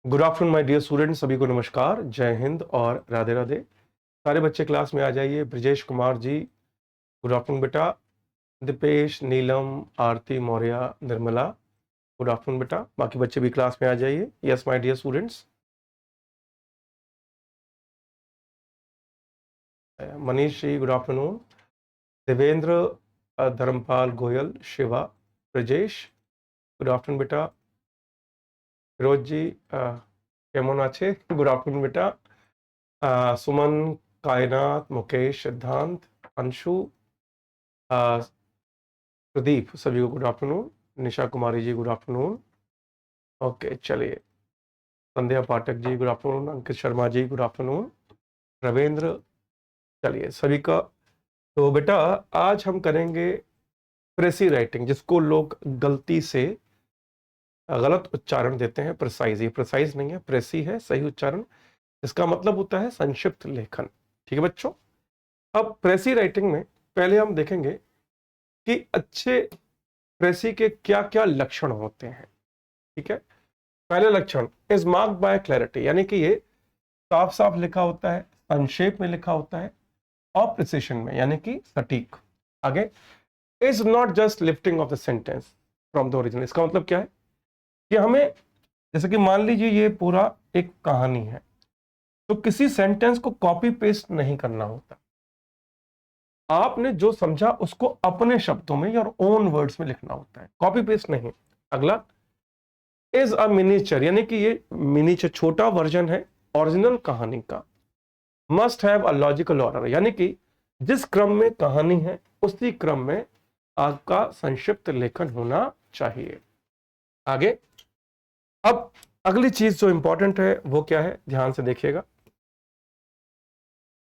Good afternoon my dear students, सभी को नमस्कार, जय हिंद और राधे राधे। सारे बच्चे क्लास में आ जाइए। ब्रजेश कुमार जी, गुड आफ्टरनून बेटा। दीपेश, नीलम, आरती मौर्य, निर्मला, गुड आफ्टरनून बेटा। बाकी बच्चे भी क्लास में आ जाइए। Yes my dear students. Manish ji, good afternoon. Devendra, Dharmpal, Goyal, Shiva, Brajesh, good afternoon बेटा। फिरोज जी, केमन आछे, गुड आफ्टरनून बेटा। सुमन, कायनात, मुकेश, सिद्धांत, अंशु, प्रदीप, सभी को good afternoon. Nisha Kumari ji, good afternoon. Okay, चलिए। संध्या Pathak ji, good afternoon. Ankit Sharma ji, good afternoon. Ravindra, चलिए सभी का। तो बेटा, आज हम करेंगे प्रेसी राइटिंग, जिसको लोग गलती से गलत उच्चारण देते हैं प्रिसाइज। ये प्रिसाइज नहीं है, प्रेसी है सही उच्चारण। इसका मतलब होता है संक्षिप्त लेखन। ठीक है बच्चों। अब प्रेसी राइटिंग में पहले हम देखेंगे कि अच्छे प्रेसी के क्या क्या लक्षण होते हैं। ठीक है। पहले लक्षण इज मार्क्ड बाय क्लैरिटी, यानी कि ये साफ साफ लिखा होता है, संक्षेप में लिखा होता है, और प्रिसिशन में, यानी कि सटीक। आगे, is not just lifting of the sentence from the original. इसका मतलब क्या है कि हमें, जैसे कि मान लीजिए ये पूरा एक कहानी है, तो किसी सेंटेंस को कॉपी पेस्ट नहीं करना होता। आपने जो समझा उसको अपने शब्दों में, योर ओन वर्ड्स में लिखना होता है, कॉपी पेस्ट नहीं। अगला, इज अ मिनिएचर, यानी कि ये मिनिएचर छोटा वर्जन है ओरिजिनल कहानी का। Must have a logical order, यानी कि जिस क्रम में कहानी है उसी क्रम में आपका संक्षिप्त लेखन होना चाहिए। आगे, अब अगली चीज जो इंपॉर्टेंट है वो क्या है, ध्यान से देखिएगा।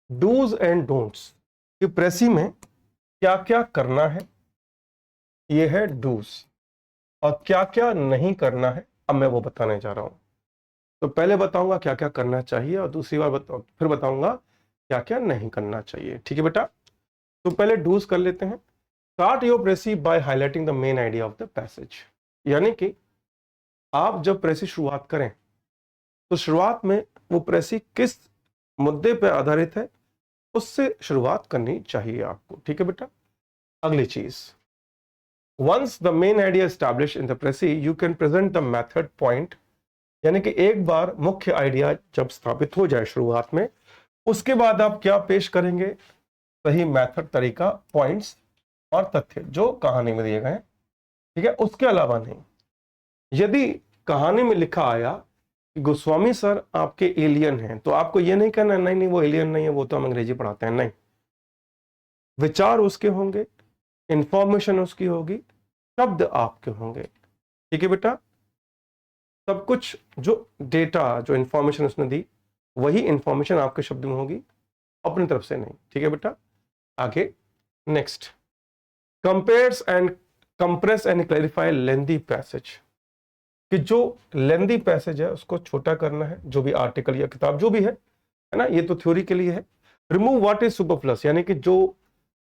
डूज एंड डोंट्स, कि प्रेसी में क्या क्या करना है, ये है डूज। और क्या क्या नहीं करना है, अब मैं वो बताने जा रहा हूं। तो पहले बताऊंगा क्या क्या करना चाहिए, और दूसरी बार फिर बताऊंगा क्या क्या नहीं करना चाहिए। ठीक है बेटा। तो पहले डूज कर लेते हैं। Start your precis by highlighting the main idea of the passage, यानी कि आप जब प्रेसी शुरुआत करें तो शुरुआत में वो प्रेसी किस मुद्दे पर आधारित है उससे शुरुआत करनी चाहिए आपको। ठीक है बेटा। अगली चीज, once the main idea establish in the precis you can present the method point, यानी कि एक बार मुख्य आइडिया जब स्थापित हो जाए शुरुआत में, उसके बाद आप क्या पेश करेंगे, सही मेथड, तरीका, पॉइंट्स और तथ्य जो कहानी में दिए गए। ठीक है। उसके अलावा नहीं। यदि कहानी में लिखा आया कि गोस्वामी सर आपके एलियन हैं, तो आपको यह नहीं कहना नहीं नहीं वो एलियन नहीं है, वो तो हम अंग्रेजी पढ़ाते हैं। नहीं, विचार उसके होंगे, इंफॉर्मेशन उसकी होगी, शब्द आपके होंगे। ठीक है बेटा। सब कुछ जो डेटा, जो इंफॉर्मेशन उसने दी, वही इंफॉर्मेशन आपके शब्द में होगी, अपनी तरफ से नहीं। ठीक है बेटा। आगे, next, compares and compress and clarify lengthy passage, कि जो लेंदी पैसेज है उसको छोटा करना है, जो भी आर्टिकल या किताब जो भी है ना, ये तो थ्योरी के लिए है। रिमूव व्हाट इज सुपरफ्लस, यानी कि जो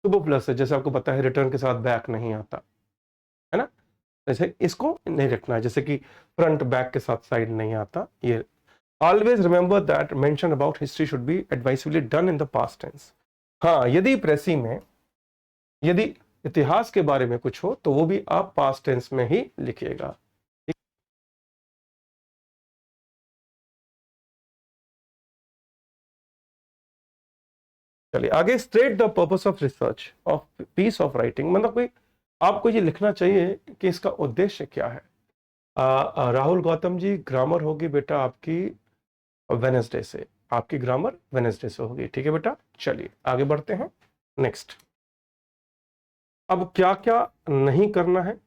सुपरफ्लस है, जैसे आपको पता है रिटर्न के साथ बैक नहीं आता है ना, जैसे इसको नहीं रखना है, जैसे कि फ्रंट बैक के साथ साइड नहीं आता। ये always remember that mention about history should be advisefully done in the past tense. हाँ, यदि प्रेसी में यदि इतिहास के बारे में कुछ हो तो वो भी आप पास्ट टेंस में ही लिखिएगा। चलिए आगे, state the purpose of research of peace of writing, मतलब कोई आपको ये लिखना चाहिए कि इसका उद्देश्य क्या है। राहुल गौतम जी, ग्रामर होगी बेटा आपकी वेनेसडे से, आपकी ग्रामर वेनेसडे से होगी। ठीक है बेटा। चलिए आगे बढ़ते हैं। नेक्स्ट, अब क्या क्या नहीं करना है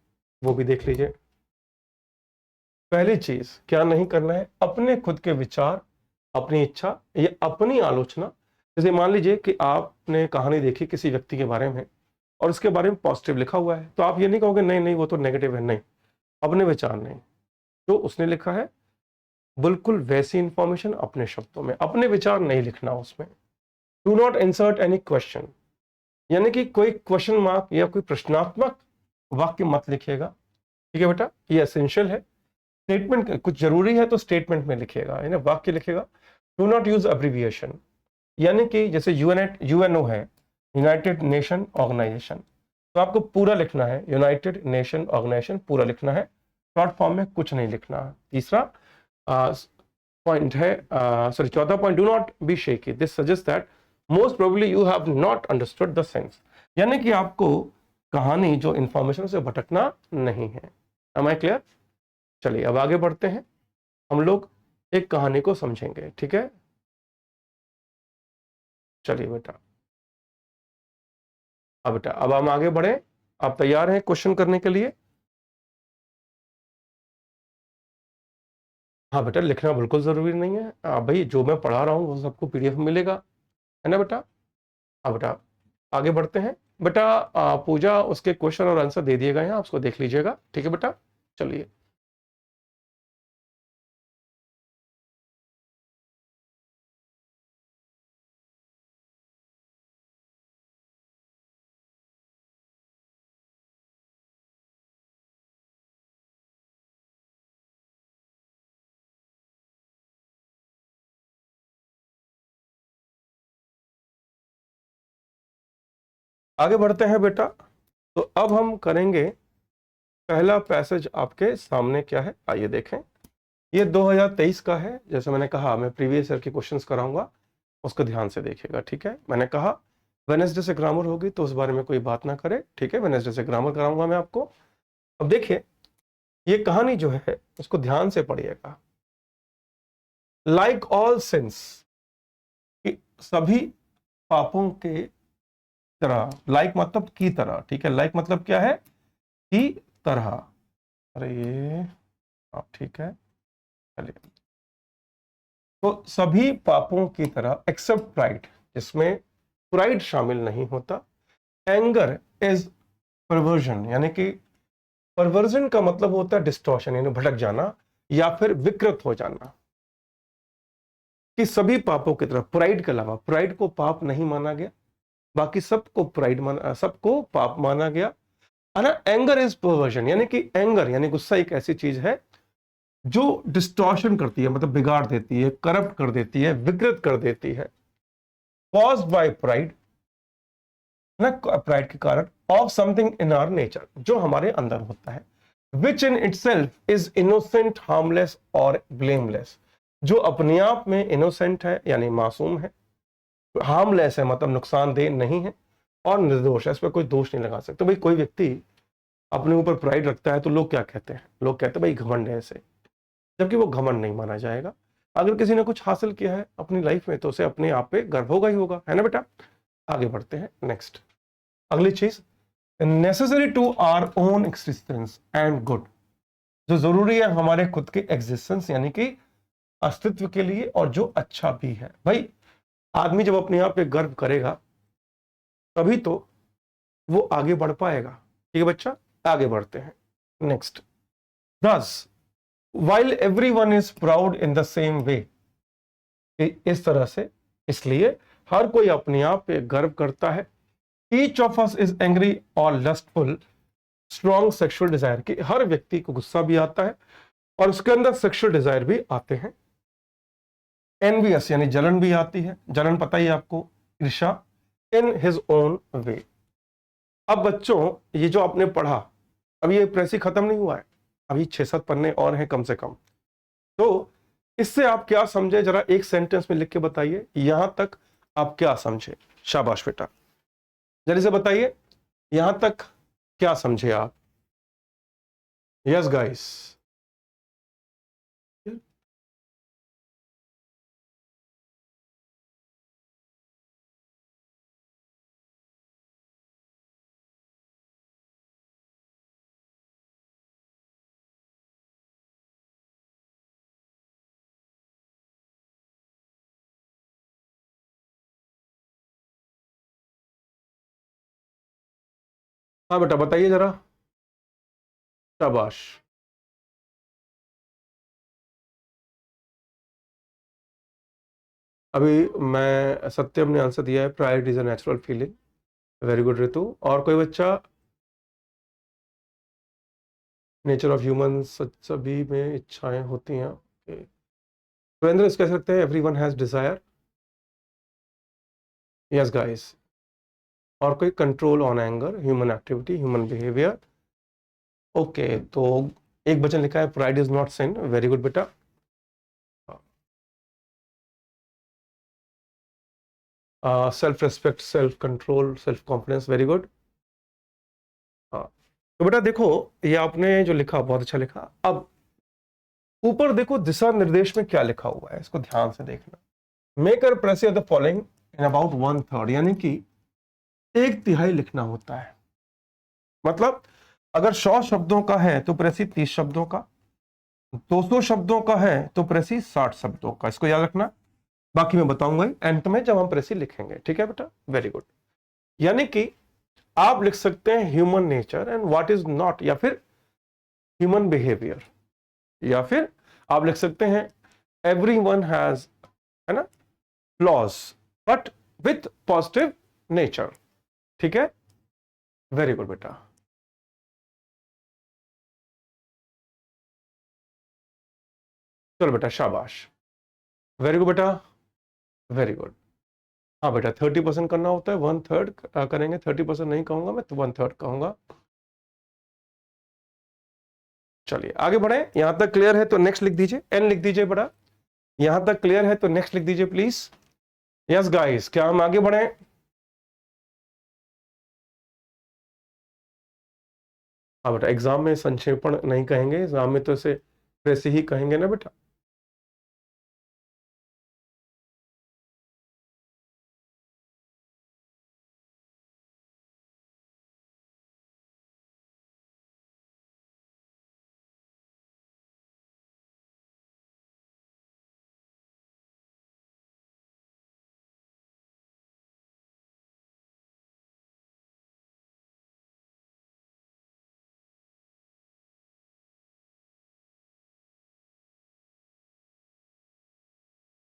वो भी देख लीजिए। पहली चीज क्या नहीं करना है, अपने खुद के विचार, अपनी इच्छा या अपनी आलोचना। जैसे मान लीजिए कि आपने कहानी देखी किसी व्यक्ति के बारे में और उसके बारे में पॉजिटिव लिखा हुआ है, तो आप ये नहीं कहोगे नहीं नहीं वो तो नेगेटिव है। नहीं, अपने विचार नहीं, जो उसने लिखा है बिल्कुल वैसी इंफॉर्मेशन अपने शब्दों में, अपने विचार नहीं लिखना उसमें। Do not insert any question, यानी कि कोई क्वेश्चन मार्क या कोई प्रश्नात्मक वाक्य मत लिखिएगा। ठीक है बेटा, ये एसेंशियल है। स्टेटमेंट कुछ जरूरी है तो स्टेटमेंट में लिखिएगा, है ना, वाक्य लिखेगा। डू नॉट यूज अब्रिविएशन, यानी कि जैसे यूएनओ है, यूनाइटेड नेशन ऑर्गेनाइजेशन, तो आपको पूरा लिखना है, यूनाइटेड नेशन ऑर्गेनाइजेशन पूरा लिखना है, शॉर्ट फॉर्म में कुछ नहीं लिखना है। तीसरा पॉइंट है, सॉरी चौथा point, do not be shaky, this suggest that most probably you have not understood the sense, यानी कि आपको कहानी जो इंफॉर्मेशन से भटकना नहीं है। Am I clear? चलिए अब आगे बढ़ते हैं, हम लोग एक कहानी को समझेंगे, ठीक है। चलिए बेटा, अब हम आगे बढ़े, आप तैयार हैं क्वेश्चन करने के लिए? हाँ बेटा, लिखना बिल्कुल जरूरी नहीं है, भाई जो मैं पढ़ा रहा हूँ वो सबको पीडीएफ में मिलेगा, है ना बेटा। हाँ बेटा, आगे बढ़ते हैं बेटा। पूजा उसके क्वेश्चन और आंसर दे दिएगा यहाँ, उसको देख लीजिएगा, ठीक है बेटा। चलिए आगे बढ़ते हैं बेटा। तो अब हम करेंगे पहला पैसेज, आपके सामने क्या है आइए देखें। ये 2023 का है, जैसे मैंने कहा मैं प्रीवियस ईयर के क्वेश्चंस कराऊंगा, उसको ध्यान से देखिएगा, ठीक है। मैंने कहा वेडनेसडे से ग्रामर होगी तो उस बारे में कोई बात ना करे, ठीक है, वेडनेसडे से ग्रामर कराऊंगा मैं आपको। अब देखिए ये कहानी जो है उसको ध्यान से पढ़िएगा। लाइक ऑल सिंस, सभी पापों के तरह, लाइक मतलब की तरह, ठीक है, लाइक मतलब क्या है, की तरह। अरे ये आप ठीक है, चलिए। तो सभी पापों की तरह एक्सेप्ट प्राइड, जिसमें प्राइड शामिल नहीं होता। एंगर इज परवर्जन, यानी कि परवर्जन का मतलब होता है डिस्टॉर्शन, यानी भटक जाना या फिर विकृत हो जाना। कि सभी पापों की तरह, प्राइड के अलावा, प्राइड को पाप नहीं माना गया, बाकी सबको सबको पाप माना गया, है ना। एंगर इज परवर्जन, यानी कि एंगर यानी गुस्सा एक ऐसी चीज है जो डिस्टॉर्शन करती है, मतलब बिगाड़ देती है, करप्ट कर देती है, विकृत कर देती है। कॉज्ड बाय प्राइड, ना, प्राइड के कारण, of something in our nature, जो हमारे अंदर होता है, which in itself is innocent, harmless और ब्लेमलेस, जो अपने आप में इनोसेंट है यानी मासूम है, हार्मलेस है मतलब नुकसानदेह नहीं है, और निर्दोष है, इस पर कोई दोष नहीं लगा सकते। तो भाई कोई व्यक्ति अपने ऊपर प्राइड रखता है तो लोग क्या कहते हैं, लोग कहते हैं भाई घमंड है ऐसे, जबकि वो घमंड नहीं माना जाएगा। अगर किसी ने कुछ हासिल किया है अपनी लाइफ में तो उसे अपने आप पे गर्व होगा ही होगा, है ना बेटा। आगे बढ़ते हैं नेक्स्ट, अगली चीज, necessary to our own existence and good, जो जरूरी है हमारे खुद के एग्जिस्टेंस यानी कि अस्तित्व के लिए, और जो अच्छा भी है। भाई आदमी जब अपने आप पे गर्व करेगा तभी तो वो आगे बढ़ पाएगा, ठीक है बच्चा। आगे बढ़ते हैं नेक्स्ट, दस while everyone is proud in the same way, इस तरह से, इसलिए हर कोई अपने आप पे गर्व करता है। each of us is angry or lustful, strong sexual desire, कि हर व्यक्ति को गुस्सा भी आता है और उसके अंदर सेक्सुअल डिजायर भी आते हैं। envious यानी जलन भी आती है, जलन पता ही आपको, ईर्ष्या, in his own way। अब बच्चों ये जो आपने पढ़ा, अब ये प्रेसी खत्म नहीं हुआ है, अभी 6-7 पन्ने और हैं कम से कम। तो इससे आप क्या समझे, जरा एक सेंटेंस में लिख के बताइए, यहां तक आप क्या समझे। शाबाश बेटा, जल्दी से बताइए यहां तक क्या समझे आप। यस गाइस, हाँ बेटा बताइए जरा। शाबाश, अभी मैं, सत्यम ने आंसर दिया है, pride is a natural feeling. Very good Ritu. और कोई बच्चा? नेचर ऑफ ह्यूमन, सभी में इच्छाएं होती हैं। सुरेंद्र इस कह सकते हैं everyone has desire. Yes guys. और कोई control on anger, human activity, human behaviour. Okay, तो एक वचन लिखा है pride is not sin. Very good बेटा। Self respect, self control, self confidence. Very good. हाँ, तो बेटा देखो, ये आपने जो लिखा बहुत अच्छा लिखा। अब ऊपर देखो दिशा निर्देश में क्या लिखा हुआ है, इसको ध्यान से देखना। Make a precis of the following in about 1/3, यानी कि 1/3 लिखना होता है। मतलब अगर 100 शब्दों का है तो प्रेसी 30 शब्दों का, 200 शब्दों का है तो प्रेसी 60 शब्दों का। इसको याद रखना, बाकी मैं बताऊंगा एंड में जब हम प्रेसी लिखेंगे। ठीक है बेटा, वेरी गुड। यानी कि आप लिख सकते हैं human nature and what is not, या फिर ह्यूमन बिहेवियर, या फिर आप लिख सकते हैं एवरीवन हैज, है ना, flaws but with positive nature. ठीक है, वेरी गुड बेटा। चलो बेटा, शाबाश, वेरी गुड बेटा, वेरी गुड। हाँ बेटा, 30% करना होता है, 1/3 करेंगे। 30% नहीं कहूंगा मैं, तो 1/3 कहूंगा। चलिए आगे बढ़े। यहां तक क्लियर है तो नेक्स्ट लिख दीजिए, एन लिख दीजिए बेटा। यहां तक क्लियर है तो नेक्स्ट लिख दीजिए प्लीज। यस गाइस, क्या हम आगे बढ़े? हाँ बेटा, एग्जाम में संक्षेपण नहीं कहेंगे, एग्जाम में तो इसे वैसे ही कहेंगे ना बेटा।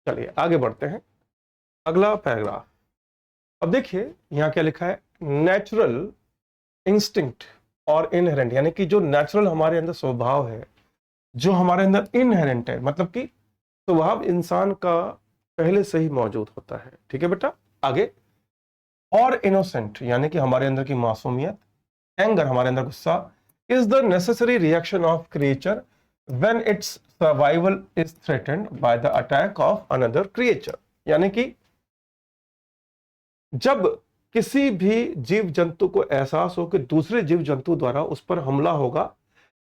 चलिए आगे बढ़ते हैं, अगला पैराग्राफ। अब देखिए यहां क्या लिखा है, नेचुरल इंस्टिंक्ट और इनहेरेंट, यानी कि जो नेचुरल हमारे अंदर स्वभाव है, जो हमारे अंदर इनहेरेंट है, मतलब कि स्वभाव इंसान का पहले से ही मौजूद होता है। ठीक है बेटा, आगे। और इनोसेंट, यानी कि हमारे अंदर की मासूमियत। एंगर, हमारे अंदर गुस्सा, is the necessary reaction of creature when it's survival is threatened by the attack of another creature. यानी कि जब किसी भी जीव जंतु को एहसास हो कि दूसरे जीव जंतु द्वारा उस पर हमला होगा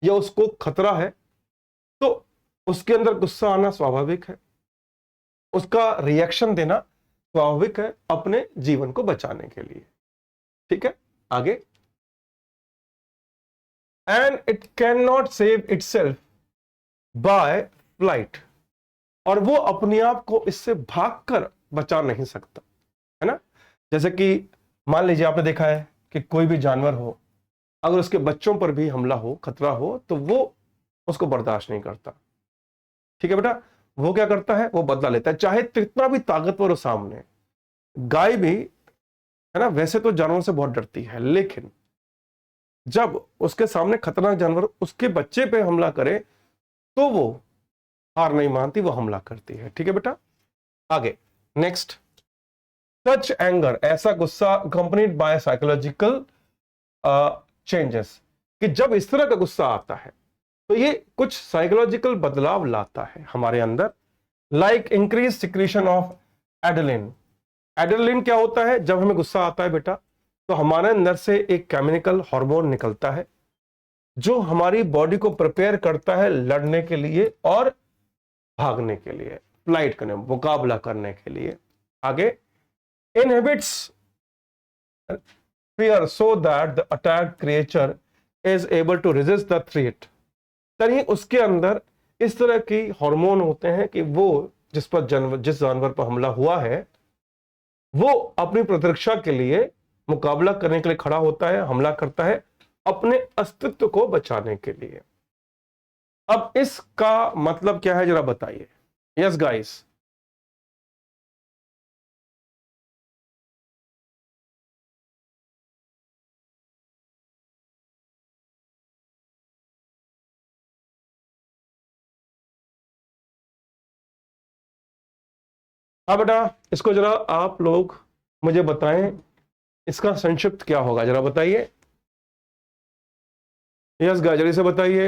या उसको खतरा है, तो उसके अंदर गुस्सा आना स्वाभाविक है, उसका रिएक्शन देना स्वाभाविक है अपने जीवन को बचाने के लिए। ठीक है, आगे। And it can not save itself by flight, और वो अपने आप को इससे भागकर बचा नहीं सकता, है ना। जैसे कि मान लीजिए आपने देखा है कि कोई भी जानवर हो, अगर उसके बच्चों पर भी हमला हो, खतरा हो, तो वो उसको बर्दाश्त नहीं करता। ठीक है बेटा, वो क्या करता है, वो बदला लेता है, चाहे कितना भी ताकतवर हो सामने। गाय भी, है ना, वैसे तो जानवरों से बहुत डरती है, लेकिन जब उसके सामने खतरनाक जानवर उसके बच्चे पे हमला करे तो वो हार नहीं मानती, वो हमला करती है। ठीक है बेटा, आगे, नेक्स्ट। सच एंगर, ऐसा गुस्सा कंपनीड बाय साइकोलॉजिकल चेंजेस, कि जब इस तरह का गुस्सा आता है तो ये कुछ साइकोलॉजिकल बदलाव लाता है हमारे अंदर। Like increase secretion of adrenaline. Adrenaline क्या होता है, जब हमें गुस्सा आता है बेटा, तो हमारे अंदर से एक केमिकल हार्मोन निकलता है जो हमारी बॉडी को प्रिपेयर करता है लड़ने के लिए और भागने के लिए, फ्लाइट करने, मुकाबला करने के लिए। आगे, inhibits fear so that the attacked creature is able to resist the threat। तभी उसके अंदर इस तरह की हार्मोन होते हैं कि वो जिस जानवर पर हमला हुआ है वो अपनी प्रतिरक्षा के लिए, मुकाबला करने के लिए खड़ा होता है, हमला करता है अपने अस्तित्व को बचाने के लिए। अब इसका मतलब क्या है जरा बताइए। Yes guys. हाँ बेटा, इसको जरा आप लोग मुझे बताएं, इसका संक्षिप्त क्या होगा, जरा बताइए। यस गाइस, जल्दी से बताइए।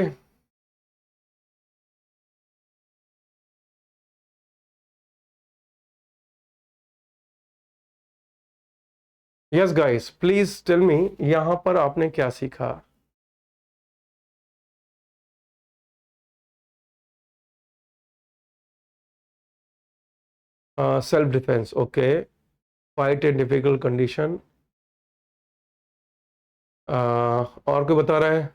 Yes guys, please tell me, यहां पर आपने क्या सीखा। Self defence, okay. Fight in difficult condition, और कोई बता रहा है।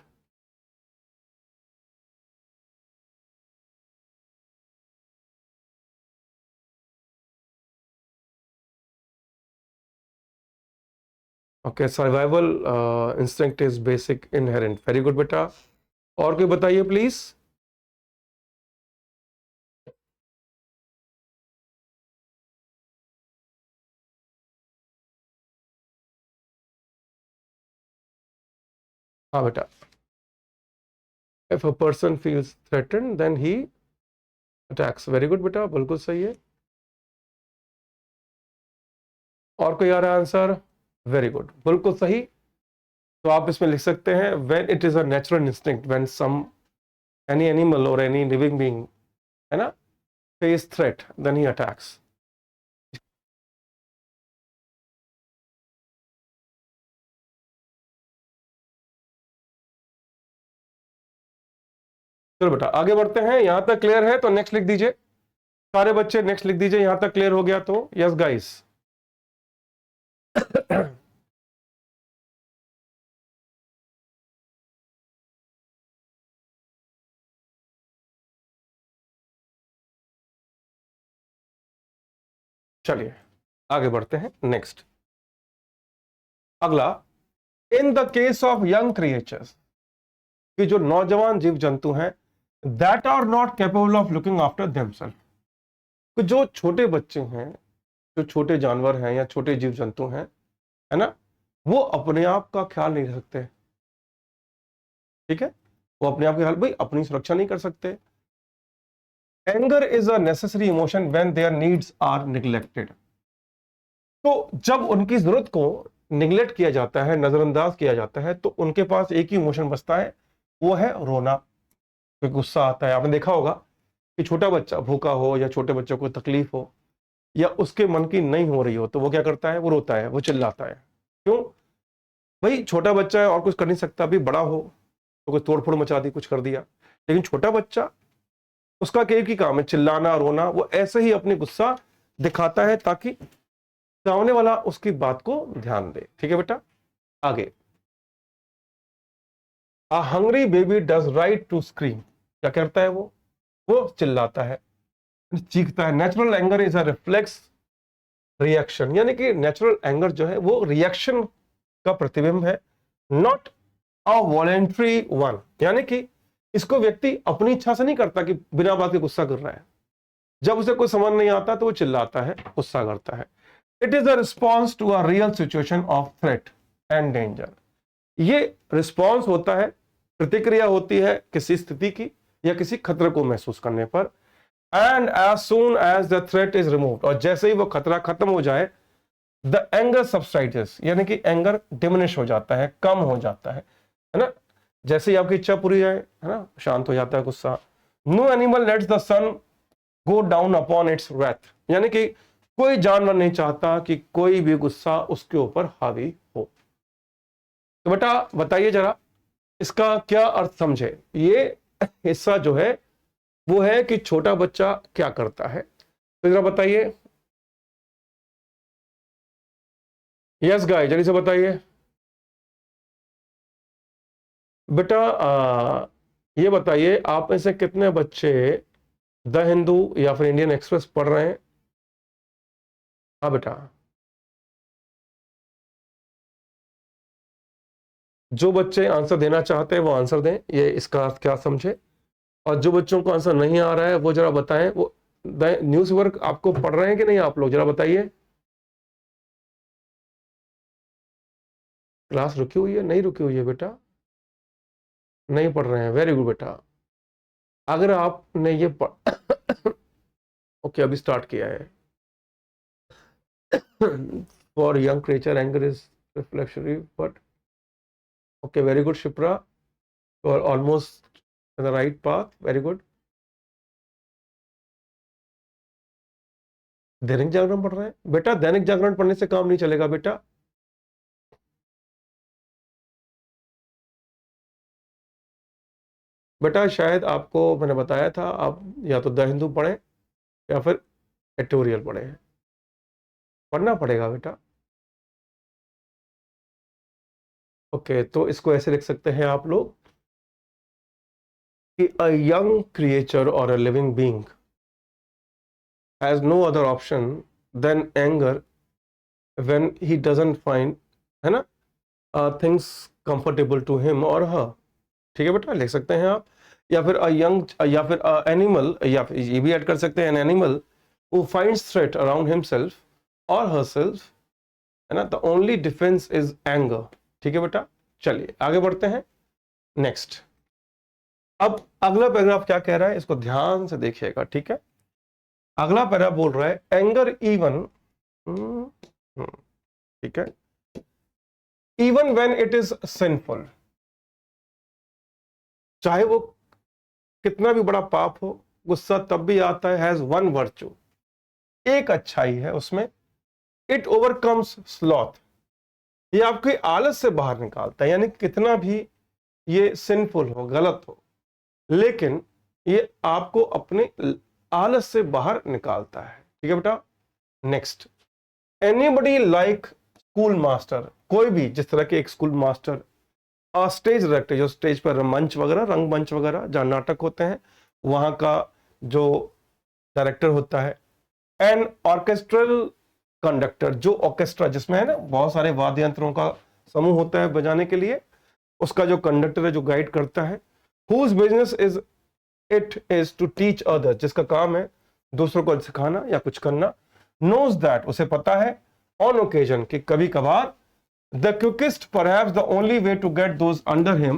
Okay, survival instinct is basic inherent, very good बेटा। और कोई बताइए प्लीज। हाँ बेटा, if a person feels threaten then he attacks, very good बेटा, बिल्कुल सही है। और कोई आ रहा है आंसर, वेरी गुड, बिल्कुल सही। तो आप इसमें लिख सकते हैं, when it is a natural instinct, when some any animal और एनी लिविंग बीइंग, है ना, face threat then he attacks. चलो बेटा आगे बढ़ते हैं, यहां तक क्लियर है तो नेक्स्ट लिख दीजिए। सारे बच्चे नेक्स्ट लिख दीजिए, यहां तक क्लियर हो गया तो। Yes guys. चलिए आगे बढ़ते हैं नेक्स्ट। अगला, in the case of young creatures, कि जो नौजवान जीव जंतु हैं, that are not capable of looking after themselves, कि जो छोटे बच्चे हैं, जो छोटे जानवर हैं या छोटे जीव जंतु हैं, है ना, वो अपने आप का ख्याल नहीं रख सकते। ठीक है, वो अपने आप का ख्याल, भाई अपनी सुरक्षा नहीं कर सकते। Anger is a necessary emotion when their needs are neglected, तो जब उनकी जरूरत को निगलेक्ट किया जाता है, नजरअंदाज किया जाता है, तो उनके पास एक ही इमोशन बचता है, वो है रोना। कोई गुस्सा आता है, आपने देखा होगा कि छोटा बच्चा भूखा हो या छोटे बच्चों को तकलीफ हो या उसके मन की नहीं हो रही हो, तो वो क्या करता है, वो रोता है, वो चिल्लाता है। क्यों? भाई छोटा बच्चा है और कुछ कर नहीं सकता, अभी बड़ा हो तो कोई तोड़फोड़ मचा दी, कुछ कर दिया, लेकिन छोटा बच्चा, उसका एक ही काम है, चिल्लाना रोना, वो ऐसे ही अपनी गुस्सा दिखाता है ताकि सामने वाला उसकी बात को ध्यान दे। ठीक है बेटा, आगे। A hungry baby does right to scream, क्या करता है वो चिल्लाता है, चीखता है। Natural anger is a reflex reaction, यानी कि नेचुरल एंगर जो है वो रिएक्शन का प्रतिबिंब है, नॉट अ वॉलेंट्री वन, यानी कि इसको व्यक्ति अपनी इच्छा से नहीं करता कि बिना बात के गुस्सा कर रहा है। जब उसे कोई समझ नहीं आता तो वो चिल्लाता है, गुस्सा करता है। It is a response to a real situation of threat and danger, ये रिस्पॉन्स होता है, प्रतिक्रिया होती है किसी स्थिति की या किसी खतरे को महसूस करने पर। And as soon as the threat is removed, और जैसे ही वो खतरा खत्म हो जाए, द एंगर सबसाइड्स, यानी कि एंगर डिमिनिश हो जाता है, कम हो जाता है ना, जैसे ही आपकी इच्छा पूरी है ना, शांत हो जाता है गुस्सा। No animal lets the sun go down upon its wrath, यानी कि कोई जानवर नहीं चाहता कि कोई भी गुस्सा उसके ऊपर हावी हो। तो बेटा बताइए जरा, इसका क्या अर्थ समझे। ये हिस्सा जो है वो है कि छोटा बच्चा क्या करता है, तो जरा बताइए। यस गाय, जल्दी से बताइए। बेटा ये बताइए, आप में से कितने बच्चे द हिंदू या फिर इंडियन एक्सप्रेस पढ़ रहे हैं। हाँ बेटा, जो बच्चे आंसर देना चाहते हैं वो आंसर दें, ये इसका अर्थ क्या समझे। और जो बच्चों को आंसर नहीं आ रहा है वो जरा बताएं, वो न्यूज वर्क आपको पढ़ रहे हैं कि नहीं, आप लोग जरा बताइए। क्लास रुकी हुई है, नहीं रुकी हुई है बेटा, नहीं पढ़ रहे हैं, वेरी गुड बेटा। अगर आपने ये ओके अभी स्टार्ट किया है, For young creature, anger is reflectionary, but okay, very good, Shipra. You are almost in the right path. Very good. Dainik Jagran पढ़ रहे हैं बेटा? दैनिक जागरण पढ़ने से काम नहीं चलेगा बेटा। बेटा शायद आपको मैंने बताया था, आप या तो द हिंदू पढ़ें या फिर एडिटोरियल पढ़ें। पढ़ना पड़ेगा बेटा। ओके, तो इसको ऐसे लिख सकते हैं आप लोग कि अ यंग क्रिएचर और a living being has no other option than anger when he doesn't find, है ना, थिंग्स कंफर्टेबल टू हिम और हर। ठीक है बेटा, लिख सकते हैं आप। या फिर अ यंग, या फिर एनिमल, या फिर ये भी ऐड कर सकते हैं, an animal who finds threat around himself और हरसेल्फ, है ना, the only defence is anger. ठीक है बेटा, चलिए आगे बढ़ते हैं। नेक्स्ट, अब अगला पैराग्राफ क्या कह रहा है, इसको ध्यान से देखिएगा। ठीक है, अगला पैराग्राफ बोल रहा है एंगर इवन, ठीक है, even when it is sinful, चाहे वो कितना भी बड़ा पाप हो, गुस्सा तब भी आता है। हैज वन वर्चू, एक अच्छाई है उसमें। इट ओवरकम्स स्लॉथ, ये आपके आलस से बाहर निकालता है। यानी कितना भी ये सिंफुल हो, गलत हो, लेकिन ये आपको अपने आलस से बाहर निकालता है। ठीक है बेटा, next, anybody like school master, कोई भी जिस तरह के एक स्कूल मास्टर, और स्टेज डायरेक्टर, जो स्टेज पर मंच वगैरह, रंगमंच वगैरह जहां नाटक होते हैं, वहां का जो डायरेक्टर होता है। एन ऑर्केस्ट्रल कंडक्टर, जो ऑर्केस्ट्रा जिसमें है ना बहुत सारे वाद्य यंत्रों का समूह होता है बजाने के लिए, उसका जो कंडक्टर है, जो गाइड करता है। Whose business is it is to teach others, जिसका काम है दूसरों को सिखाना या कुछ करना। नोज दैट, उसे पता है, ऑन ओकेजन, कि कभी कभार, the quickest, perhaps the only way to get those under him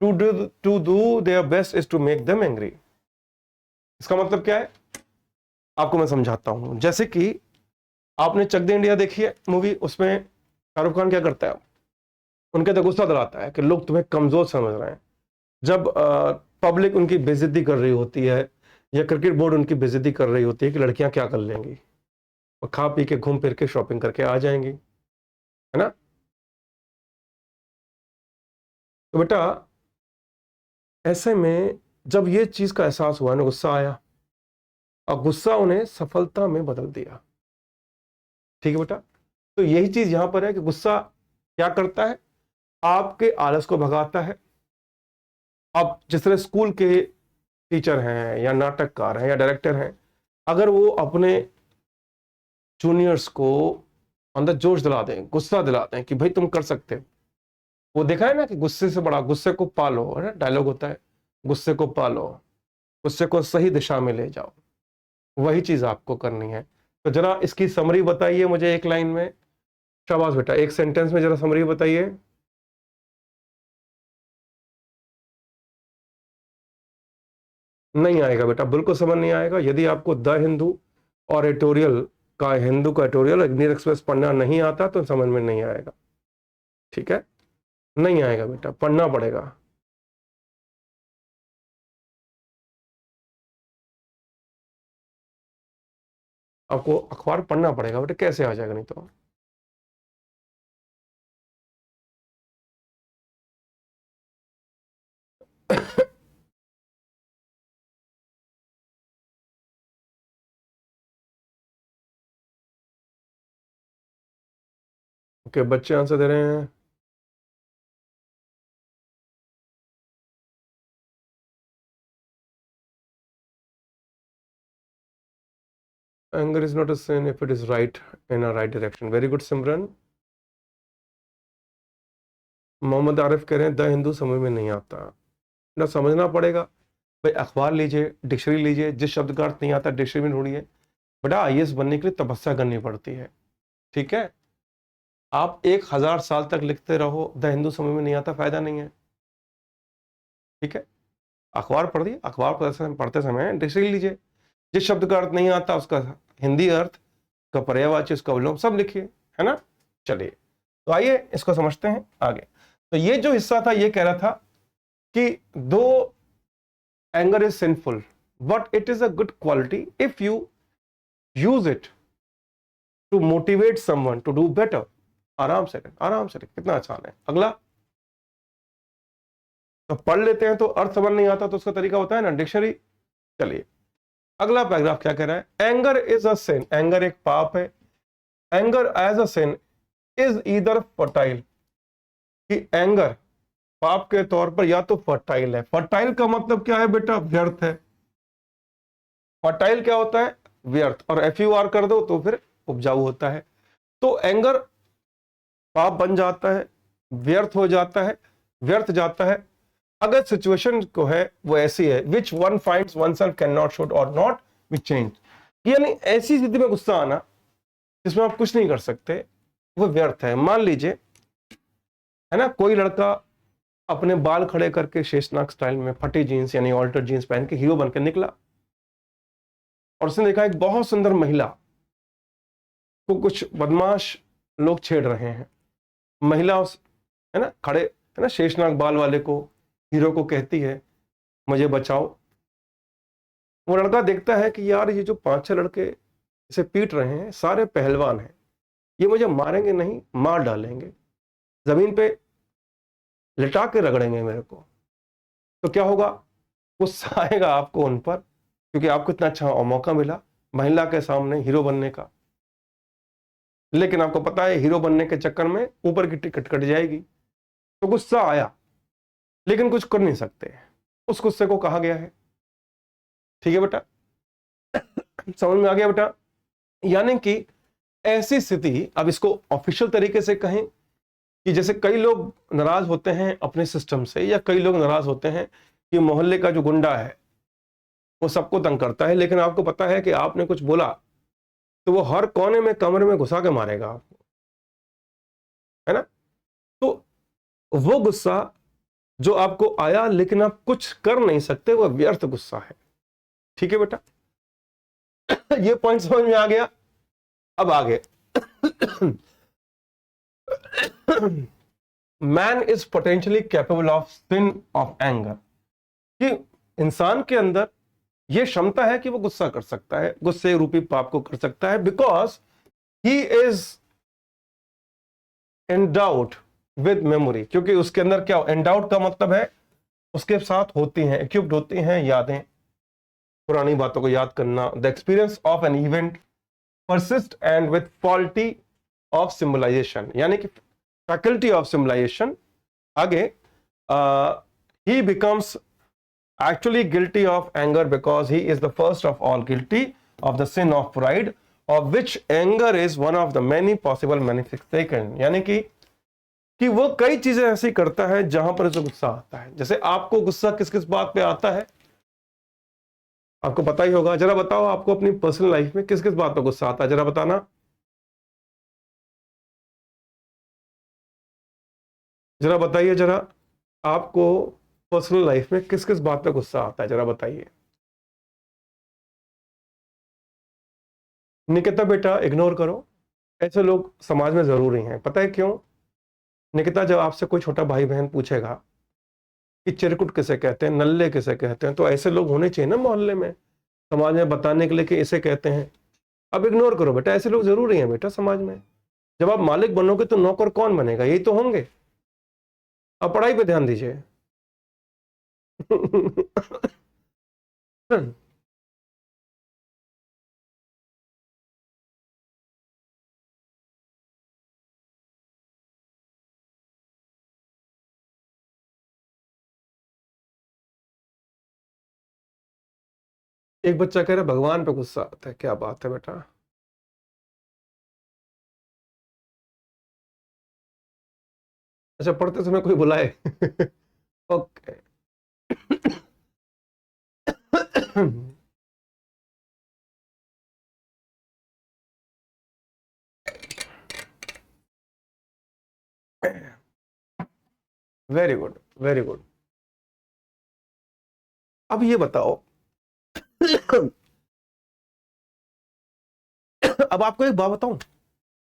to do their best is to make them angry। इसका मतलब क्या है, आपको मैं समझाता हूं। जैसे कि आपने चक दे इंडिया देखी है मूवी, उसमें शाहरुख खान क्या करता है, उनके तो गुस्सा दिलाता है कि लोग तुम्हें कमजोर समझ रहे हैं। जब पब्लिक उनकी बेइज्जती कर रही होती है, या क्रिकेट बोर्ड उनकी बेइज्जती कर रही होती है कि लड़कियां क्या कर लेंगी, और खा पी के घूम फिर के शॉपिंग करके आ जाएंगी, है ना। तो बेटा ऐसे में जब ये चीज का एहसास हुआ ना, गुस्सा आया, और गुस्सा उन्हें सफलता में बदल दिया। ठीक है बेटा, तो यही चीज यहां पर है कि गुस्सा क्या करता है, आपके आलस को भगाता है। अब जिस तरह स्कूल के टीचर हैं या नाटककार हैं या डायरेक्टर हैं, अगर वो अपने जूनियर्स को अंदर जोश दिला दें, गुस्सा दिला दें कि भाई तुम कर सकते हो, वो देखा है ना कि गुस्से से बड़ा, गुस्से को पालो, है ना, डायलॉग होता है, गुस्से को पालो, गुस्से को सही दिशा में ले जाओ। वही चीज आपको करनी है। तो जरा इसकी समरी बताइए मुझे एक लाइन में। शाबाश बेटा, एक सेंटेंस में जरा समरी बताइए। नहीं आएगा बेटा, बिल्कुल समझ नहीं आएगा। यदि आपको द हिंदू और एडिटोरियल का, हिंदू का एडिटोरियल, अग्नि एक्सप्रेस पढ़ना नहीं आता तो समझ में नहीं आएगा। ठीक है, नहीं आएगा बेटा, पढ़ना पड़ेगा। आपको अखबार पढ़ना पड़ेगा बेटा, कैसे आ जाएगा नहीं तो। ओके, बच्चे आंसर दे रहे हैं। Anger is not a sin if it is right in a right direction। Very good Simran. Mohammad Arif कह रहे हैं द हिंदू समझ में नहीं आता ना, समझना पड़ेगा भाई। अखबार लीजिए, डिक्शनरी लीजिए, जिस शब्द का अर्थ नहीं आता डिक्शनरी में ढूंढिए। बेटा आईएएस बनने के लिए तपस्या करनी पड़ती है। ठीक है, आप 1000 साल तक लिखते रहो, द हिंदू समझ में नहीं आता, फायदा नहीं है। ठीक है, अखबार पढ़िए, अखबार पढ़ते समय डिक्शनरी लीजिए, जिस शब्द का अर्थ नहीं आता उसका हिंदी अर्थ उसका पर्यायवाची, उसका विलोम सब लिखिए, है ना। चलिए तो आइए इसको समझते हैं आगे। तो ये जो हिस्सा था ये कह रहा था कि though anger is sinful but it is a good quality if you use it to motivate someone to do better. आराम से आराम से, कितना आसान है। अगला तो पढ़ लेते हैं, तो अर्थ समझ नहीं आता तो उसका तरीका होता है ना डिक्शनरी। चलिए अगला पैराग्राफ क्या कह रहा है। Anger is a sin, anger एक पाप है। Anger as a sin is either fertile, कि एंगर पाप के तौर पर या तो फर्टाइल है। फर्टाइल का मतलब क्या है बेटा, व्यर्थ है। फर्टाइल क्या होता है, व्यर्थ, और FUR कर दो तो फिर उपजाऊ होता है। तो एंगर पाप बन जाता है, व्यर्थ हो जाता है, व्यर्थ जाता है अगर सिचुएशन को है वो ऐसी है which one finds one self can not should और नॉट बी चेंज, यानी ऐसी स्थिति में गुस्सा आना जिसमें आप कुछ नहीं कर सकते, वो व्यर्थ है। मान लीजिए, है ना, कोई लड़का अपने बाल खड़े करके शेषनाग स्टाइल में फटी जीन्स यानी ऑल्टर जीन्स पहन के हीरो बनकर निकला, और उसने देखा एक बहुत सुंदर महिला को कुछ बदमाश लोग छेड़ रहे हैं। महिला उस, है ना, खड़े, है ना, शेषनाग बाल वाले को, हीरो को कहती है मुझे बचाओ। वो लड़का देखता है कि यार ये जो 5-6 लड़के इसे पीट रहे हैं सारे पहलवान हैं, ये मुझे मारेंगे नहीं, मार डालेंगे, जमीन पे लिटा के रगड़ेंगे मेरे को। तो क्या होगा, गुस्सा आएगा आपको उन पर, क्योंकि आपको इतना अच्छा मौका मिला महिला के सामने हीरो बनने का, लेकिन आपको पता है हीरो बनने के चक्कर में ऊपर की टिकट कट जाएगी। तो गुस्सा आया, लेकिन कुछ कर नहीं सकते, उस गुस्से को कहा गया है। ठीक है बेटा, समझ में आ गया बेटा। यानी कि ऐसी स्थिति, अब इसको ऑफिशियल तरीके से कहें कि जैसे कई लोग नाराज होते हैं अपने सिस्टम से, या कई लोग नाराज होते हैं कि मोहल्ले का जो गुंडा है वो सबको तंग करता है, लेकिन आपको पता है कि आपने कुछ बोला तो वो हर कोने में कमरे में घुसा के मारेगा आपको, है ना। तो वो गुस्सा जो आपको आया लेकिन आप कुछ कर नहीं सकते, वो व्यर्थ गुस्सा है। ठीक है बेटा, ये पॉइंट समझ में आ गया। अब आगे man is potentially capable of sin of anger, कि इंसान के अंदर यह क्षमता है कि वो गुस्सा कर सकता है, गुस्से रूपी पाप को कर सकता है, because he is endowed with memory, क्योंकि उसके अंदर क्या, एंडाउड का मतलब है उसके साथ होती हैं, इक्विप्ड होती हैं यादें, पुरानी बातों को याद करना। The experience of an event persist and with quality of symbolization, यानी कि फैकल्टी ऑफ सिंबलाइजेशन। आगे he becomes actually guilty of anger because he is the first of all guilty of the sin of pride, of which anger is one of the many possible manifestations, यानी कि वो कई चीजें ऐसी करता है जहां पर उसे गुस्सा आता है। जैसे आपको गुस्सा किस किस बात पे आता है आपको पता ही होगा, जरा बताओ आपको अपनी पर्सनल लाइफ में किस किस बात पे गुस्सा आता है, जरा बताना, जरा बताइए जरा, आपको पर्सनल लाइफ में किस किस बात पे गुस्सा आता है, जरा बताइए। निकिता बेटा इग्नोर करो, ऐसे लोग समाज में जरूरी हैं, पता है क्यों। निकिता, जब आपसे कोई छोटा भाई बहन पूछेगा कि चिरकुट किसे कहते हैं, नल्ले किसे कहते हैं, तो ऐसे लोग होने चाहिए ना मोहल्ले में, समाज में बताने के लिए कि इसे कहते हैं। अब इग्नोर करो बेटा, ऐसे लोग जरूरी हैं बेटा समाज में। जब आप मालिक बनोगे तो नौकर कौन बनेगा, यही तो होंगे। अब पढ़ाई पे ध्यान दीजिए। एक बच्चा कह रहा है भगवान पे गुस्सा आता है, क्या बात है बेटा। अच्छा, पढ़ते समय कोई बुलाए। Okay. Very good, very good. अब ये बताओ, अब आपको एक बात बताऊं,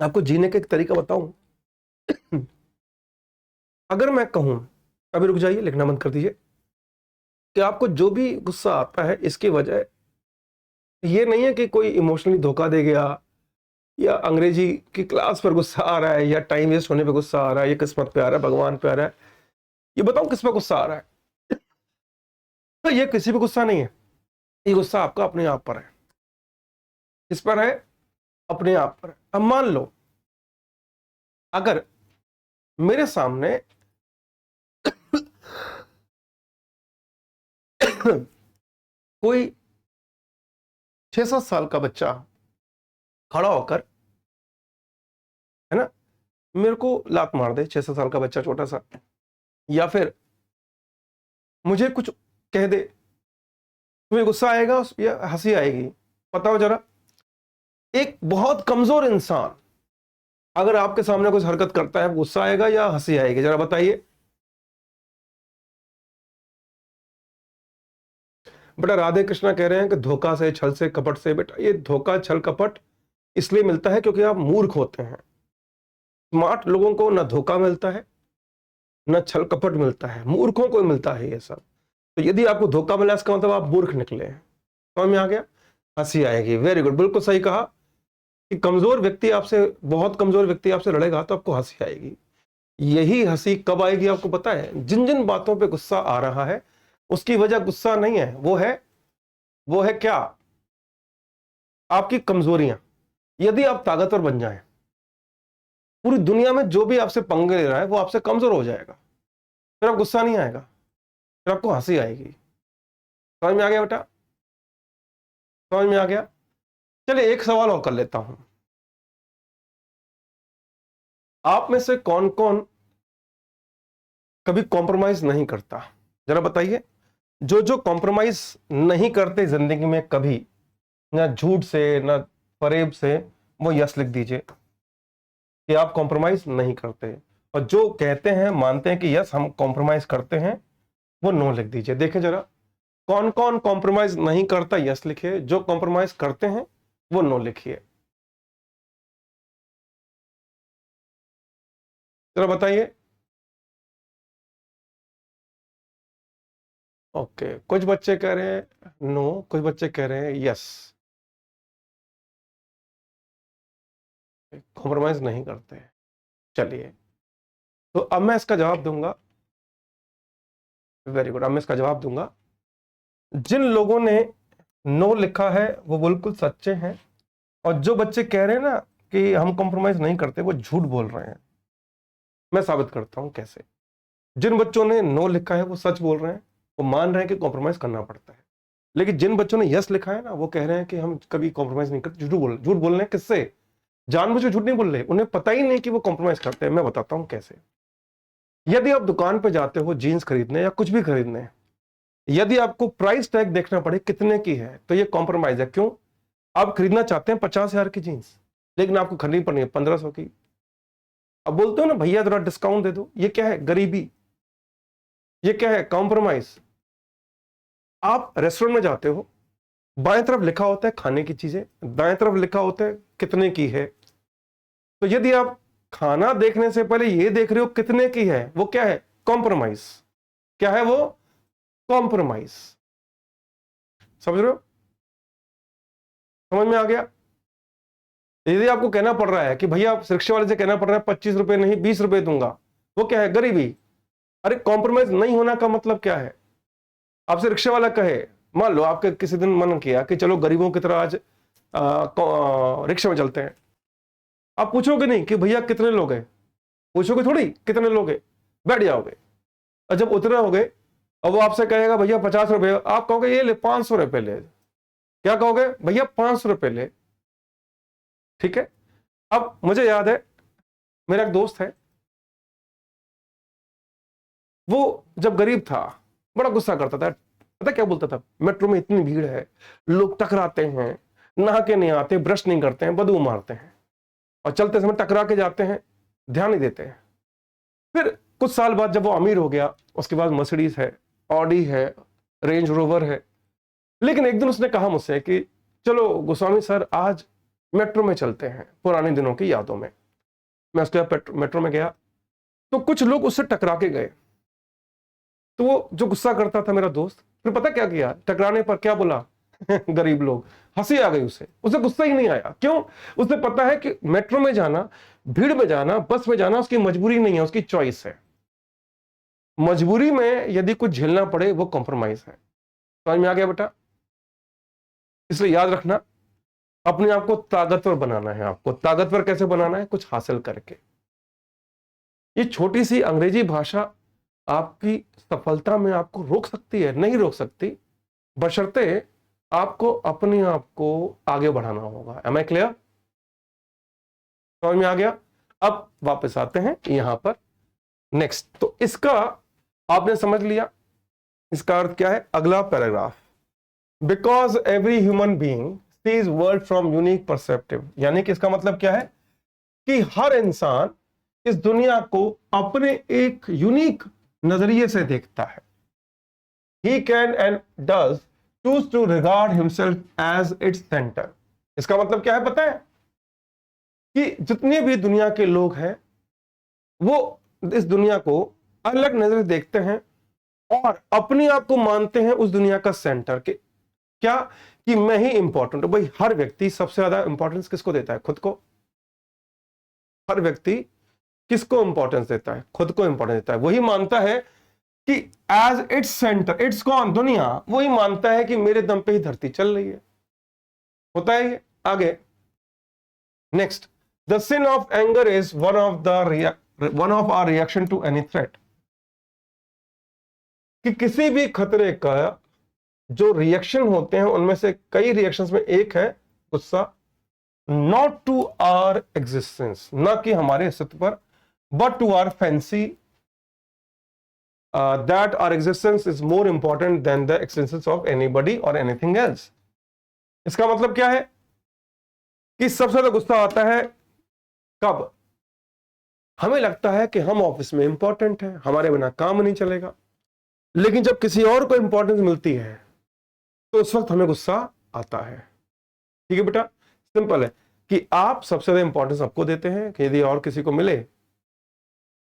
आपको जीने का एक तरीका बताऊं। अगर मैं कहूं, अभी रुक जाइए, लिखना बंद कर दीजिए, कि आपको जो भी गुस्सा आता है इसकी वजह ये नहीं है कि कोई इमोशनली धोखा दे गया, या अंग्रेजी की क्लास पर गुस्सा आ रहा है, या टाइम वेस्ट होने पे गुस्सा आ रहा है, या किस्मत पे आ रहा है, भगवान पे आ रहा है। ये बताऊं किस पे गुस्सा आ रहा है? तो ये किसी पे गुस्सा नहीं है, ये गुस्सा आपका अपने आप पर है। किस पर है? अपने आप पर। अब मान लो अगर मेरे सामने कोई 6-7 साल का बच्चा खड़ा होकर, है ना, मेरे को लात मार दे, 6-7 साल का बच्चा छोटा सा, या फिर मुझे कुछ कह दे, तुम्हें गुस्सा आएगा या हंसी आएगी? बताओ जरा। एक बहुत कमजोर इंसान अगर आपके सामने कुछ हरकत करता है, गुस्सा आएगा या हंसी आएगी? जरा बताइए। बेटा राधे कृष्णा कह रहे हैं कि धोखा से, छल से, कपट से। बेटा ये धोखा, छल, कपट इसलिए मिलता है क्योंकि आप मूर्ख होते हैं। स्मार्ट लोगों को ना धोखा मिलता है, ना छल कपट मिलता है, मूर्खों को मिलता है ये सब। तो यदि आपको धोखा मिला इसका मतलब आप मूर्ख निकले हैं। समझ में आ गया? हंसी आएगी, वेरी गुड, बिल्कुल सही कहा कि कमजोर व्यक्ति आपसे, बहुत कमजोर व्यक्ति आपसे लड़ेगा तो आपको हंसी आएगी। यही हंसी कब आएगी आपको पता है? जिन जिन बातों पे गुस्सा आ रहा है उसकी वजह गुस्सा नहीं है, वो है क्या? आपकी कमजोरियां। यदि आप ताकतवर बन जाएं, पूरी दुनिया में जो भी आपसे पंगे ले रहा है वो आपसे कमजोर हो जाएगा, फिर आप गुस्सा नहीं आएगा, फिर आपको हंसी आएगी। समझ में आ गया बेटा? समझ में आ गया? चलिए एक सवाल और कर लेता हूं। आप में से कौन कौन कभी कॉम्प्रोमाइज नहीं करता? जरा बताइए। जो जो कॉम्प्रोमाइज नहीं करते जिंदगी में कभी, ना झूठ से ना फरेब से, वो यस लिख दीजिए कि आप कॉम्प्रोमाइज नहीं करते। और जो कहते हैं, मानते हैं कि यस हम कॉम्प्रोमाइज करते हैं, वो नो लिख दीजिए। देखें जरा, कौन कौन कॉम्प्रोमाइज नहीं करता यस लिखिए, जो कॉम्प्रोमाइज करते हैं वो नो लिखिए। जरा बताइए। ओके, कुछ बच्चे कह रहे हैं नो, कुछ बच्चे कह रहे हैं यस, कॉम्प्रोमाइज नहीं करते। चलिए, तो अब मैं इसका जवाब दूंगा। वेरी गुड, अब मैं इसका जवाब दूंगा। जिन लोगों ने नो लिखा है वो बिल्कुल सच्चे हैं, और जो बच्चे कह रहे हैं ना कि हम कॉम्प्रोमाइज नहीं करते, वो झूठ बोल रहे हैं। मैं साबित करता हूं कैसे। जिन बच्चों ने नो लिखा है वो सच बोल रहे हैं, वो मान रहे हैं कि कॉम्प्रोमाइज करना पड़ता है। लेकिन जिन बच्चों ने यस लिखा है ना, वो कह रहे हैं कि हम कभी कॉम्प्रोमाइज नहीं करते, झूठ बोल रहे हैं। किससे? जानबूझ के झूठ नहीं बोल रहे, उन्हें पता ही नहीं कि वो कॉम्प्रोमाइज करते हैं। मैं बताता हूं कैसे। यदि आप दुकान पर जाते हो जीन्स खरीदने या कुछ भी खरीदने, यदि आपको प्राइस टैग देखना पड़े कितने की है, तो ये कॉम्प्रोमाइज है। क्यों? आप खरीदना चाहते हैं 50,000 की जीन्स, लेकिन आपको खरीदनी पड़नी है 1500 की। अब बोलते हो ना भैया थोड़ा डिस्काउंट दे दो, ये क्या है? गरीबी। ये क्या है? कॉम्प्रोमाइज। आप रेस्टोरेंट में जाते हो, बाएं तरफ लिखा होता है खाने की चीजें, दाएं तरफ लिखा होता है कितने की है। तो यदि आप खाना देखने से पहले ये देख रहे हो कितने की है, वो क्या है? कॉम्प्रोमाइज। क्या है वो? कॉम्प्रोमाइज। समझ रहे हो? समझ में आ गया? यदि आपको कहना पड़ रहा है कि भैया रिक्शे वाले से कहना पड़ रहा है 25 रुपए नहीं 20 रुपए दूंगा, वो क्या है? गरीबी। अरे कॉम्प्रोमाइज नहीं होना का मतलब क्या है? आपसे रिक्शे वाला कहे, मान लो आपके किसी दिन मन किया कि चलो गरीबों की तरह आज रिक्शे में चलते हैं, आप पूछोगे नहीं कि भैया कितने लोग हैं, पूछोगे थोड़ी कितने लोग हैं, बैठ जाओगे। और जब उतरे होगे और वो आपसे कहेगा भैया 50 रुपए, आप कहोगे ये ले 500 रुपए ले। क्या कहोगे? भैया 500 रुपए ले। ठीक है। अब मुझे याद है, मेरा एक दोस्त है, वो जब गरीब था बड़ा गुस्सा करता था। पता क्या बोलता था? मेट्रो में इतनी भीड़ है, लोग टकराते हैं, नहा के नहीं आते, ब्रश नहीं करते हैं, बदबू मारते हैं, और चलते समय टकरा के जाते हैं, ध्यान नहीं देते हैं। फिर कुछ साल बाद जब वो अमीर हो गया, उसके बाद मर्सिडीज है, ऑडी है, रेंज रोवर है। लेकिन एक दिन उसने कहा मुझसे कि चलो गोस्वामी सर, आज मेट्रो में चलते हैं पुराने दिनों की यादों में। मैं उसके बाद मेट्रो में गया तो कुछ लोग उससे टकरा के गए। तो वो जो गुस्सा करता था मेरा दोस्त, फिर पता क्या किया, टकराने पर क्या बोला गरीब लोग, हंसी आ गई उसे, गुस्सा ही नहीं आया। क्यों? उसे पता है कि मेट्रो में जाना, भीड़ में जाना, बस में जाना उसकी मजबूरी नहीं है, उसकी चॉइस है। मजबूरी में यदि कुछ झेलना पड़े वो कॉम्प्रोमाइज है। समझ में आ गया बेटा? इसलिए याद रखना, अपने आप को ताकतवर बनाना है। आपको ताकतवर कैसे बनाना है? कुछ हासिल करके। ये छोटी सी अंग्रेजी भाषा आपकी सफलता में आपको रोक सकती है? नहीं रोक सकती, बशर्ते आपको अपने आप को आगे बढ़ाना होगा। Am I clear? समझ में आ गया? अब वापस आते हैं यहां पर नेक्स्ट। तो इसका आपने समझ लिया, इसका अर्थ क्या है? अगला paragraph, because every human being sees world from unique perceptive, यानी कि इसका मतलब क्या है कि हर इंसान इस दुनिया को अपने एक यूनिक नजरिए से देखता है। He can and does choose to regard himself as its center. इसका मतलब क्या है पता है? कि जितने भी दुनिया के लोग हैं वो इस दुनिया को अलग नजर से देखते हैं और अपने आप को मानते हैं उस दुनिया का सेंटर के। क्या? कि मैं ही इंपॉर्टेंट हूं। भाई हर व्यक्ति सबसे ज्यादा इंपॉर्टेंस किसको देता है? खुद को। हर व्यक्ति किसको इंपॉर्टेंस देता है? खुद को इंपॉर्टेंस देता है। वही मानता है कि एज इट्स सेंटर, इट्स कौन? दुनिया। वही मानता है कि मेरे दम पे ही धरती चल रही है। होता है ये। आगे next, the sin of anger is one of our reaction to any threat. कि किसी भी खतरे का जो रिएक्शन होते हैं उनमें से कई रिएक्शंस में एक है गुस्सा। नॉट टू आवर एग्जिस्टेंस, न कि हमारे अस्तित्व पर, but to our fancy that our existence is more important than the existence of anybody or anything else. इसका मतलब क्या है? कि सबसे ज्यादा गुस्सा आता है कब? हमें लगता है कि हम ऑफिस में इंपॉर्टेंट है, हमारे बिना काम नहीं चलेगा, लेकिन जब किसी और को इंपॉर्टेंस मिलती है तो उस वक्त हमें गुस्सा आता है। ठीक है बेटा? सिंपल है कि आप सबसे ज्यादा इंपॉर्टेंस आपको देते हैं कि यदि और किसी को मिले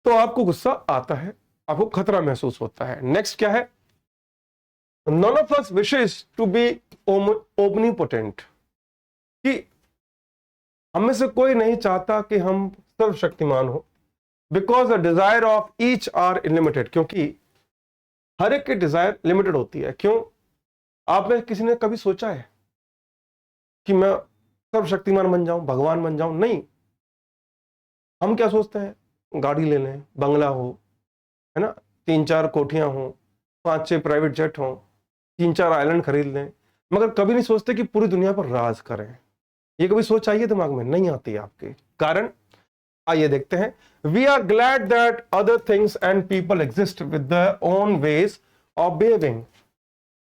तो आपको गुस्सा आता है, आपको खतरा महसूस होता है। नेक्स्ट क्या है? None of us wishes to be omnipotent, कि हम में से कोई नहीं चाहता कि हम सर्वशक्तिमान हो। Because the desire of each are limited, क्योंकि हर एक की डिजायर लिमिटेड होती है। क्यों? आप में किसी ने कभी सोचा है कि मैं सर्वशक्तिमान बन जाऊं, भगवान बन जाऊं? नहीं। हम क्या सोचते हैं? गाड़ी ले लें, बंगला हो, है ना, 3-4 कोठियां हो, 5-6 प्राइवेट जेट हो, 3-4 आइलैंड खरीद लें, मगर कभी नहीं सोचते कि पूरी दुनिया पर राज करें। ये कभी सोच आई है दिमाग में? नहीं आती है आपके। कारण आइए देखते हैं। We are glad that other things and people exist with their own ways of behaving.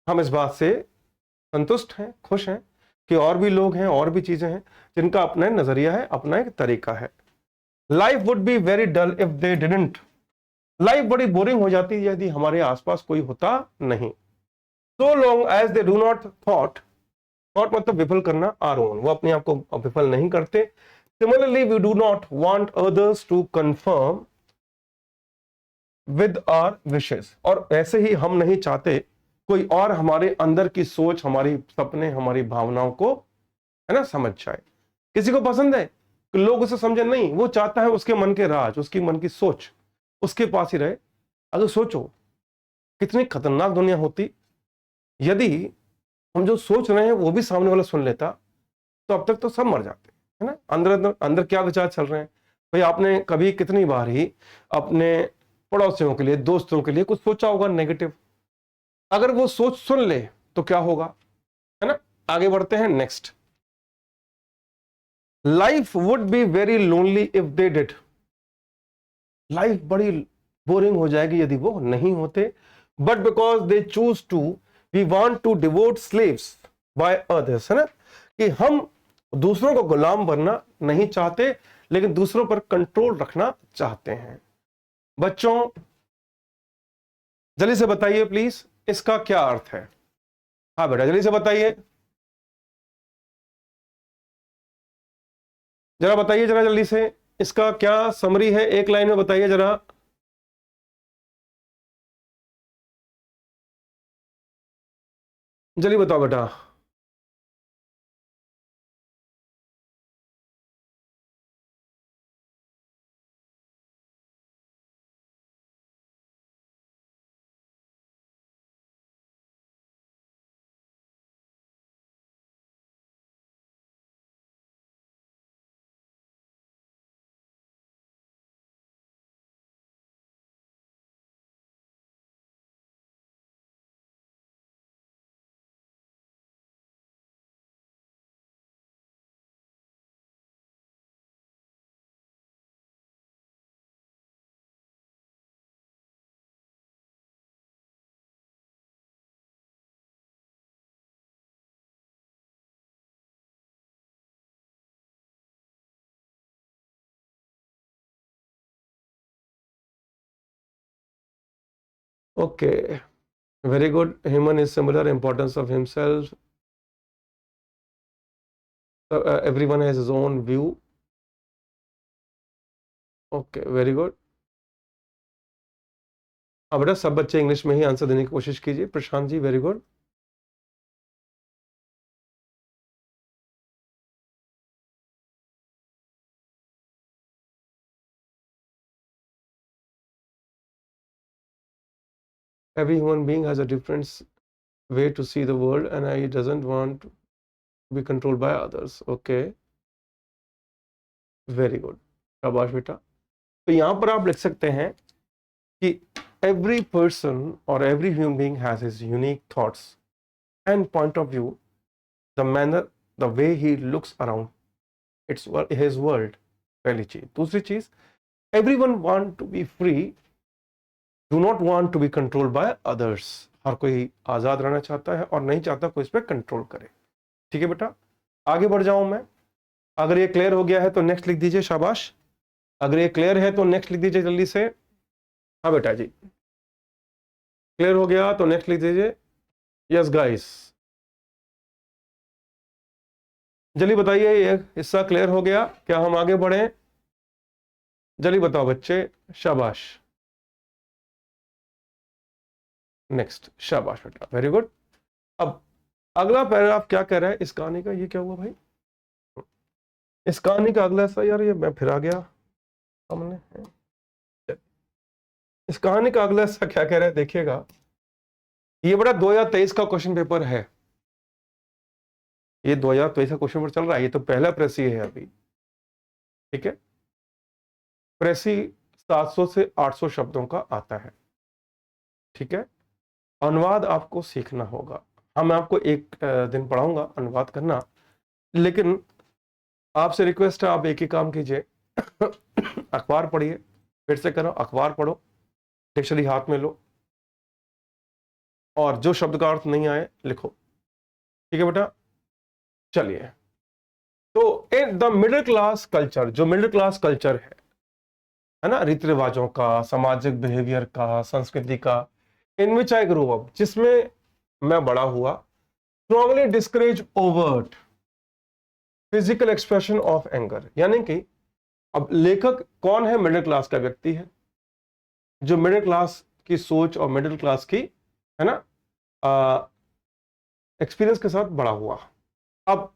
हम इस बात से संतुष्ट हैं, खुश हैं कि और भी लोग हैं, और भी चीजें हैं जिनका अपना नजरिया है, अपना एक तरीका है। Life would be very dull if they didn't. Life बड़ी बोरिंग हो जाती है यदि हमारे आसपास कोई होता नहीं। So long as they do not thought मतलब विफल करना, आर ओन, वो अपने आप को विफल नहीं करते। Similarly we do not want others to confirm with our wishes, और ऐसे ही हम नहीं चाहते कोई और हमारे अंदर की सोच, हमारी सपने, हमारी भावनाओं को, है ना, समझ जाए। किसी को पसंद है कि लोग उसे समझे? नहीं, वो चाहता है उसके मन के राज, उसकी मन की सोच उसके पास ही रहे। अगर सोचो कितनी खतरनाक दुनिया होती यदि हम जो सोच रहे हैं वो भी सामने वाला सुन लेता, तो अब तक तो सब मर जाते, है ना। अंदर अंदर अंदर क्या विचार चल रहे हैं? भाई आपने कभी कितनी बार ही अपने पड़ोसियों के लिए, दोस्तों के लिए कुछ सोचा होगा नेगेटिव? अगर वो सोच सुन ले तो क्या होगा, है ना। आगे बढ़ते हैं next. Life would be very lonely if they did. Life बड़ी बोरिंग हो जाएगी यदि वो नहीं होते। But because they choose to, we want to devote slaves by others, है ना, कि हम दूसरों को गुलाम बनना नहीं चाहते लेकिन दूसरों पर कंट्रोल रखना चाहते हैं। बच्चों जल्दी से बताइए प्लीज, इसका क्या अर्थ है? हाँ बेटा जल्दी से बताइए। जरा बताइए जरा जल्दी से, इसका क्या समरी है, एक लाइन में बताइए जरा। जल्दी बताओ बेटा। Okay, very good. Human is similar importance of himself, everyone has his own view. Okay, very good. अब बेटा सब बच्चे इंग्लिश में ही आंसर देने की कोशिश कीजिए। Prashant ji, very good. Every human being has a different way to see the world and he doesn't want to be controlled by others. Okay, very good, शाबाश बेटा। तो यहां पर आप लिख सकते हैं कि every person or every human being has his unique thoughts and point of view, the manner, the way he looks around it's his world। पहली चीज। दूसरी चीज, everyone want to be free, do not want to be controlled by others। हर कोई आजाद रहना चाहता है और नहीं चाहता कोई इस पर कंट्रोल करे। ठीक है बेटा, आगे बढ़ जाऊं मैं। अगर ये क्लियर हो गया है तो नेक्स्ट लिख दीजिए, शाबाश। अगर ये क्लियर है तो नेक्स्ट लिख दीजिए जल्दी से। हाँ बेटा जी, क्लियर हो गया तो नेक्स्ट लिख दीजिए। यस गाइस, जल्दी बताइए ये हिस्सा क्लियर हो गया क्या, हम आगे बढ़े? जल्दी बताओ बच्चे, शाबाश। नेक्स्ट, शाबाश बेटा, वेरी गुड। अब अगला पैराग्राफ क्या कह रहा है इस कहानी का? ये क्या हुआ भाई? इस कहानी का अगला सा, यार ये मैं फिर आ गया हमने। इस कहानी का अगला सा क्या कह रहा है देखिएगा। ये बड़ा 2023 का क्वेश्चन पेपर है। ये 2023 का क्वेश्चन पेपर चल रहा है। ये तो पहला प्रेसी है अभी, ठीक है। प्रेसी 700 से 800 शब्दों का आता है, ठीक है। अनुवाद आपको सीखना होगा। हाँ, मैं आपको एक दिन पढ़ाऊंगा अनुवाद करना, लेकिन आपसे रिक्वेस्ट है आप एक ही काम कीजिए, अखबार पढ़िए। फिर से करो, अखबार पढ़ो, डिक्शनरी हाथ में लो और जो शब्द का अर्थ नहीं आए लिखो, ठीक है बेटा। चलिए, तो in the middle class culture, जो मिडिल क्लास कल्चर है ना, रीति रिवाजों का, सामाजिक बिहेवियर का, संस्कृति का, इन विच आई ग्रो अप, जिसमें मैं बड़ा हुआ, strongly discourage overt physical expression of anger. यानी कि अब लेखक कौन है? मिडिल क्लास का व्यक्ति है, जो मिडिल क्लास की सोच और मिडिल क्लास की, है ना, एक्सपीरियंस के साथ बड़ा हुआ। अब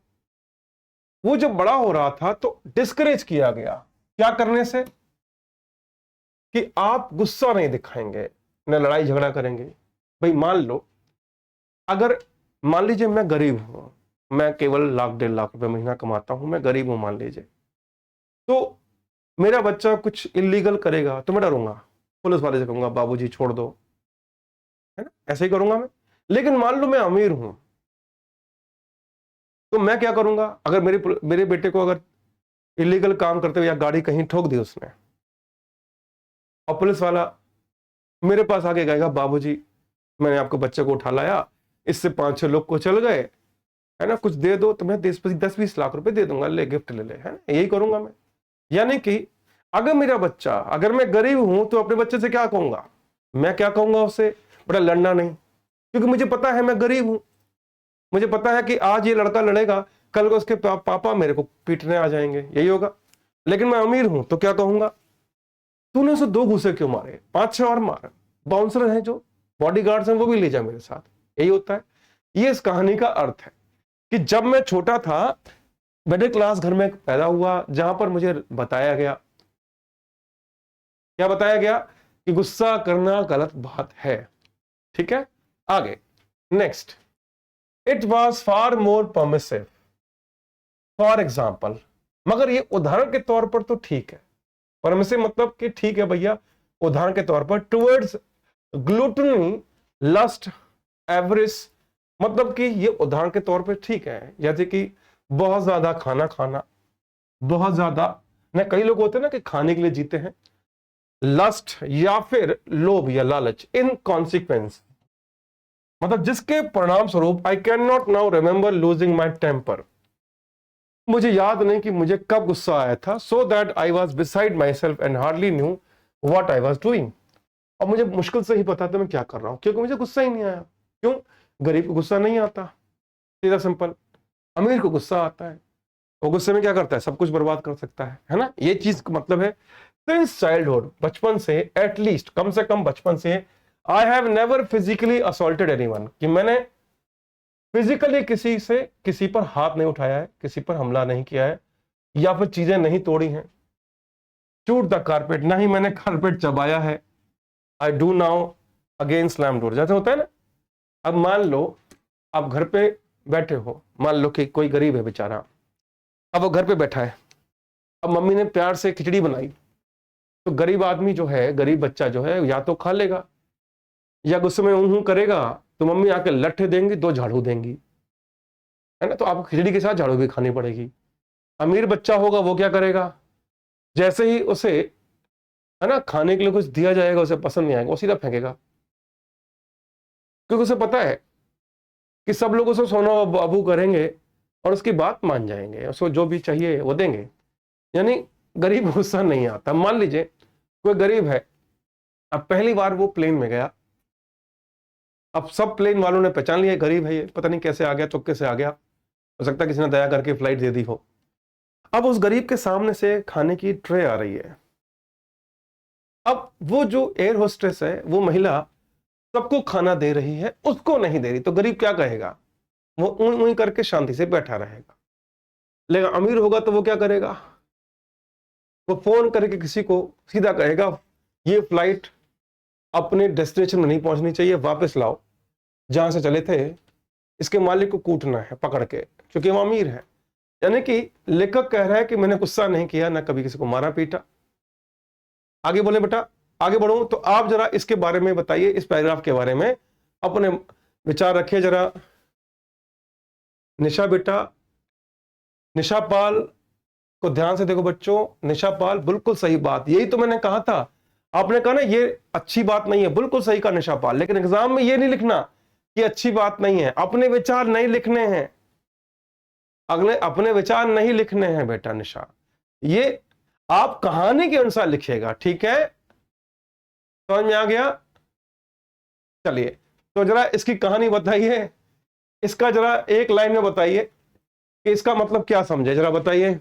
वो जब बड़ा हो रहा था तो डिस्करेज किया गया, क्या करने से? कि आप गुस्सा नहीं दिखाएंगे, न लड़ाई झगड़ा करेंगे। भाई मान लो, अगर मान लीजिए मैं गरीब हूं, मैं केवल 1,00,000-1,50,000 रुपए महीना कमाता हूं, मैं गरीब हूं मान लीजिए, तो मेरा बच्चा कुछ इलीगल करेगा तो मैं डरूंगा, पुलिस वाले से कहूंगा बाबूजी छोड़ दो, है ना, ऐसे ही करूंगा मैं। लेकिन मान लो मैं अमीर हूं, तो मैं क्या करूंगा? अगर मेरे बेटे को अगर इलीगल काम करते हुए या गाड़ी कहीं ठोक दी उसने, और पुलिस वाला मेरे पास आके कहेगा बाबूजी मैंने आपको बच्चे को उठा लाया, इससे 5-6 लोग को चल गए, है ना, कुछ दे दो, तो मैं 10-20 लाख रुपए दे दूंगा, ले गिफ्ट ले ले, है ना, यही करूंगा मैं। यानी कि अगर मेरा बच्चा, अगर मैं गरीब हूं तो अपने बच्चे से क्या कहूंगा? मैं क्या कहूंगा उससे? बड़ा लड़ना नहीं, क्योंकि मुझे पता है मैं गरीब हूं। मुझे पता है कि आज ये लड़का लड़ेगा, कल को उसके पापा मेरे को पीटने आ जाएंगे, यही होगा। लेकिन मैं अमीर हूं तो क्या कहूंगा, तूने उसे 2 घूंसे क्यों मारे, 5-6 और मार, बाउंसर हैं जो बॉडीगार्ड्स हैं वो भी ले जा मेरे साथ, यही होता है। ये इस कहानी का अर्थ है कि जब मैं छोटा था, मिडिल क्लास घर में पैदा हुआ, जहां पर मुझे बताया गया, क्या बताया गया, कि गुस्सा करना गलत बात है। ठीक है, आगे next, it was far more permissive, for example. मगर ये उदाहरण के तौर पर तो ठीक है, परमिसिव मतलब कि ठीक है भैया, उदाहरण के तौर पर, टुवर्ड्स ग्लूटनी, लस्ट, एवरिस, मतलब कि ये उदाहरण के तौर पर ठीक है, जैसे कि बहुत ज्यादा खाना खाना, बहुत ज्यादा ना, कई लोग होते हैं ना कि खाने के लिए जीते हैं, लस्ट या फिर लोभ या लालच, इन कॉन्सिक्वेंस, मतलब जिसके परिणाम स्वरूप, I can not now remember losing my temper, मुझे याद नहीं कि मुझे कब गुस्सा आया था, so that I was beside my self and hardly knew what I was doing, और मुझे मुश्किल से ही पता था मैं क्या कर रहा हूं, क्योंकि मुझे गुस्सा ही नहीं आया। क्यों, गरीब को गुस्सा नहीं आता, सीधा सिंपल। अमीर को गुस्सा आता है, वो गुस्से में क्या करता है, सब कुछ बर्बाद कर सकता है ना, ये चीज का मतलब है। सिंस चाइल्डहुड, बचपन से, एटलीस्ट कम से कम बचपन से, I have never physically assaulted anyone, कि मैंने फिजिकली किसी पर हाथ नहीं उठाया है, किसी पर हमला नहीं किया है, या फिर चीजें नहीं तोड़ी हैं। चूट द कारपेट, ना ही मैंने कारपेट चबाया है। I do now again slam door, जैसे होता है ना। अब मान लो आप घर पे बैठे हो, मान लो कि कोई गरीब है बेचारा, अब वो घर पे बैठा है, अब मम्मी ने प्यार से खिचड़ी बनाई, तो गरीब आदमी जो है, गरीब बच्चा जो है, या तो खा लेगा, या गुस्से में ऊं करेगा, तो मम्मी आके लट्ठे देंगी, 2 झाड़ू देंगी, है ना, तो आपको खिचड़ी के साथ झाड़ू भी खानी पड़ेगी। अमीर बच्चा होगा, वो क्या करेगा, जैसे ही उसे, है ना, खाने के लिए कुछ दिया जाएगा, उसे पसंद नहीं आएगा, वो सीधा फेंकेगा, क्योंकि उसे पता है कि सब लोग उसे सोना बाबू करेंगे और उसकी बात मान जाएंगे, उसको जो भी चाहिए वो देंगे। यानी गरीब गुस्सा नहीं आता। मान लीजिए कोई गरीब है, अब पहली बार वो प्लेन में गया, अब सब प्लेन वालों ने पहचान लिया गरीब है ये, पता नहीं कैसे आ गया, चुपके से आ गया, हो सकता है किसी ने दया करके फ्लाइट दे दी हो। अब उस गरीब के सामने से खाने की ट्रे आ रही है, अब वो जो एयर होस्टेस है, वो महिला सबको खाना दे रही है, उसको नहीं दे रही, तो गरीब क्या कहेगा, वो ऊं ऊं करके शांति से बैठा रहेगा। लेकिन अमीर होगा तो वो क्या करेगा, वो फोन करके किसी को सीधा कहेगा, ये फ्लाइट अपने डेस्टिनेशन में नहीं पहुंचनी चाहिए, वापस लाओ, जहां से चले थे, इसके मालिक को कूटना है पकड़ के, क्योंकि वो अमीर है। यानी कि लेखक कह रहा है कि मैंने गुस्सा नहीं किया, ना कभी किसी को मारा पीटा। आगे बोले बेटा, आगे बढ़ो, तो आप जरा इसके बारे में बताइए, इस पैराग्राफ के बारे में अपने विचार रखिए जरा। निशा बेटा, निशा पाल को ध्यान से देखो बच्चों, निशा पाल, बिल्कुल सही बात, यही तो मैंने कहा था। आपने कहा ना ये अच्छी बात नहीं है, बिल्कुल सही कहा निशा पाल, लेकिन एग्जाम में ये नहीं लिखना कि अच्छी बात नहीं है, अपने विचार नहीं लिखने हैं, अगले अपने विचार नहीं लिखने हैं बेटा निशा, ये आप कहानी के अनुसार लिखिएगा, ठीक है, समझ में आ गया। चलिए, तो जरा इसकी कहानी बताइए, इसका जरा एक लाइन में बताइए कि इसका मतलब क्या समझे, जरा बताइए।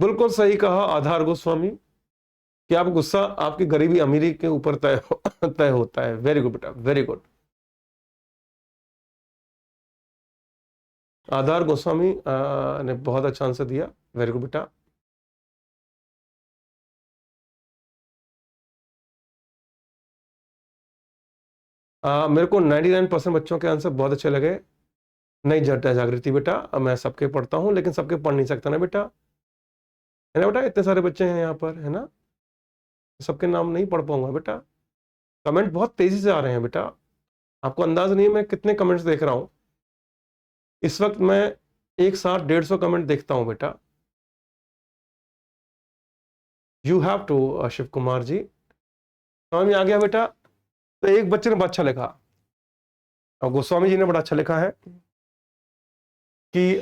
बिल्कुल सही कहा आधार गोस्वामी, कि आप गुस्सा आपकी गरीबी अमीरी के ऊपर तय होता है। वेरी गुड बेटा, वेरी गुड। आधार गोस्वामी ने बहुत अच्छा आंसर दिया, वेरी गुड बेटा। मेरे को 99% बच्चों के आंसर बहुत अच्छे लगे। नहीं जटा जागृति बेटा, मैं सबके पढ़ता हूँ, लेकिन सबके पढ़ नहीं सकता ना बेटा, है ना बेटा, इतने सारे बच्चे हैं यहाँ पर, है ना, सबके नाम नहीं पढ़ पाऊंगा बेटा। कमेंट बहुत तेजी से आ रहे हैं बेटा, आपको अंदाज नहीं है मैं कितने कमेंट्स देख रहा हूँ इस वक्त। मैं एक साथ 150 कमेंट देखता हूँ बेटा। You have to, Shiv Kumar ji, समझ में आ गया बेटा? तो एक बच्चे ने बहुत अच्छा लिखा, और गोस्वामी जी ने बड़ा अच्छा लिखा है कि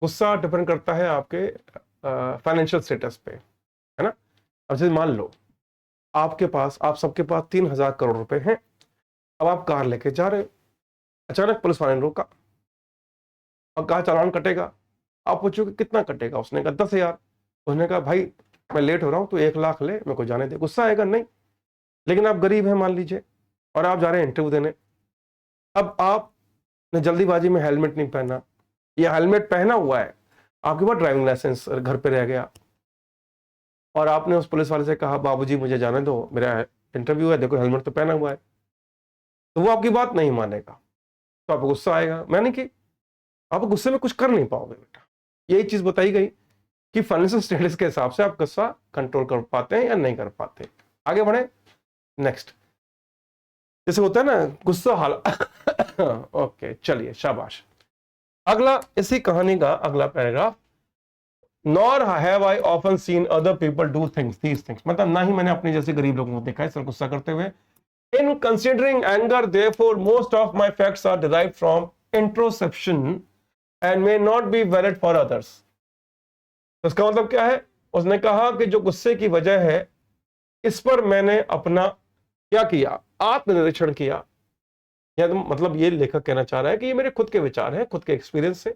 गुस्सा डिपेंड करता है आपके फाइनेंशियल स्टेटस पे, है ना। अब जैसे मान लो आपके पास, आप सबके पास 3,000 करोड़ रुपए हैं। अब आप कार लेके जा रहे हो, अचानक पुलिस वाले ने रोका और कहा चालान कटेगा। आप पूछो कि कितना कटेगा? उसने कहा 10,000। उसने कहा भाई मैं लेट हो रहा हूं, तो 1 लाख ले, मेरे को जाने दे। गुस्सा आएगा? नहीं। लेकिन आप गरीब हैं मान लीजिए, और आप जा रहे हैं इंटरव्यू देने। अब आपने जल्दीबाजी में हेलमेट नहीं पहना, या हेलमेट पहना हुआ है, आपके पास ड्राइविंग लाइसेंस घर पे रह गया, और आपने उस पुलिस वाले से कहा बाबूजी मुझे जाने दो, मेरा इंटरव्यू है, देखो हेलमेट तो पहना हुआ है। तो वो आपकी बात नहीं मानेगा, तो आपको गुस्सा आएगा। मैंने कि आप गुस्से में कुछ कर नहीं पाओगे बेटा। यही चीज बताई गई कि फाइनेंशियल स्टेटस के हिसाब से आप गुस्सा कंट्रोल कर पाते हैं या नहीं कर पाते। आगे बढ़े, नेक्स्ट। जैसे होता है ना गुस्सा हाल ओके चलिए शाबाश। अगला इसी कहानी का अगला paragraph, nor have I often seen other people do things these things, मतलब ना ही मैंने अपने जैसे गरीब लोगों को देखा है सर गुस्सा करते हुए। In considering anger therefore most of my facts are derived from introspection and may not be valid for others. इसका मतलब क्या है? उसने कहा कि जो गुस्से की वजह है, इस पर मैंने अपना क्या किया, आत्मनिरीक्षण किया। या तो मतलब ये लेखक कहना चाह रहा है कि ये मेरे खुद के विचार हैं, खुद के एक्सपीरियंस से,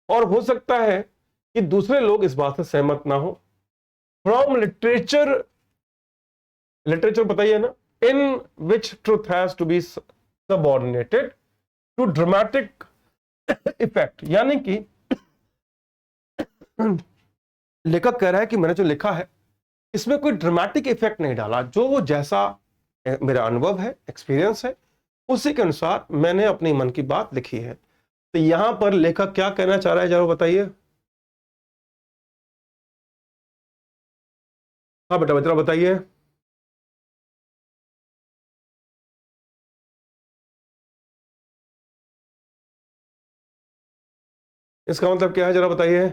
और हो सकता है कि दूसरे लोग इस बात से सहमत ना हो। फ्रॉम लिटरेचर, लिटरेचर बताइए ना, in which truth has to be subordinated to dramatic effect, यानी कि लेखक कह रहा है कि मैंने जो लिखा है इसमें कोई ड्रामेटिक इफेक्ट नहीं डाला, जो जैसा मेरा अनुभव है, एक्सपीरियंस है, उसी के अनुसार मैंने अपनी मन की बात लिखी है। तो यहां पर लेखक क्या कहना चाह रहा है जरा बताइए। हाँ बेटा बेटा बताइए। इसका मतलब क्या है जरा बताइए।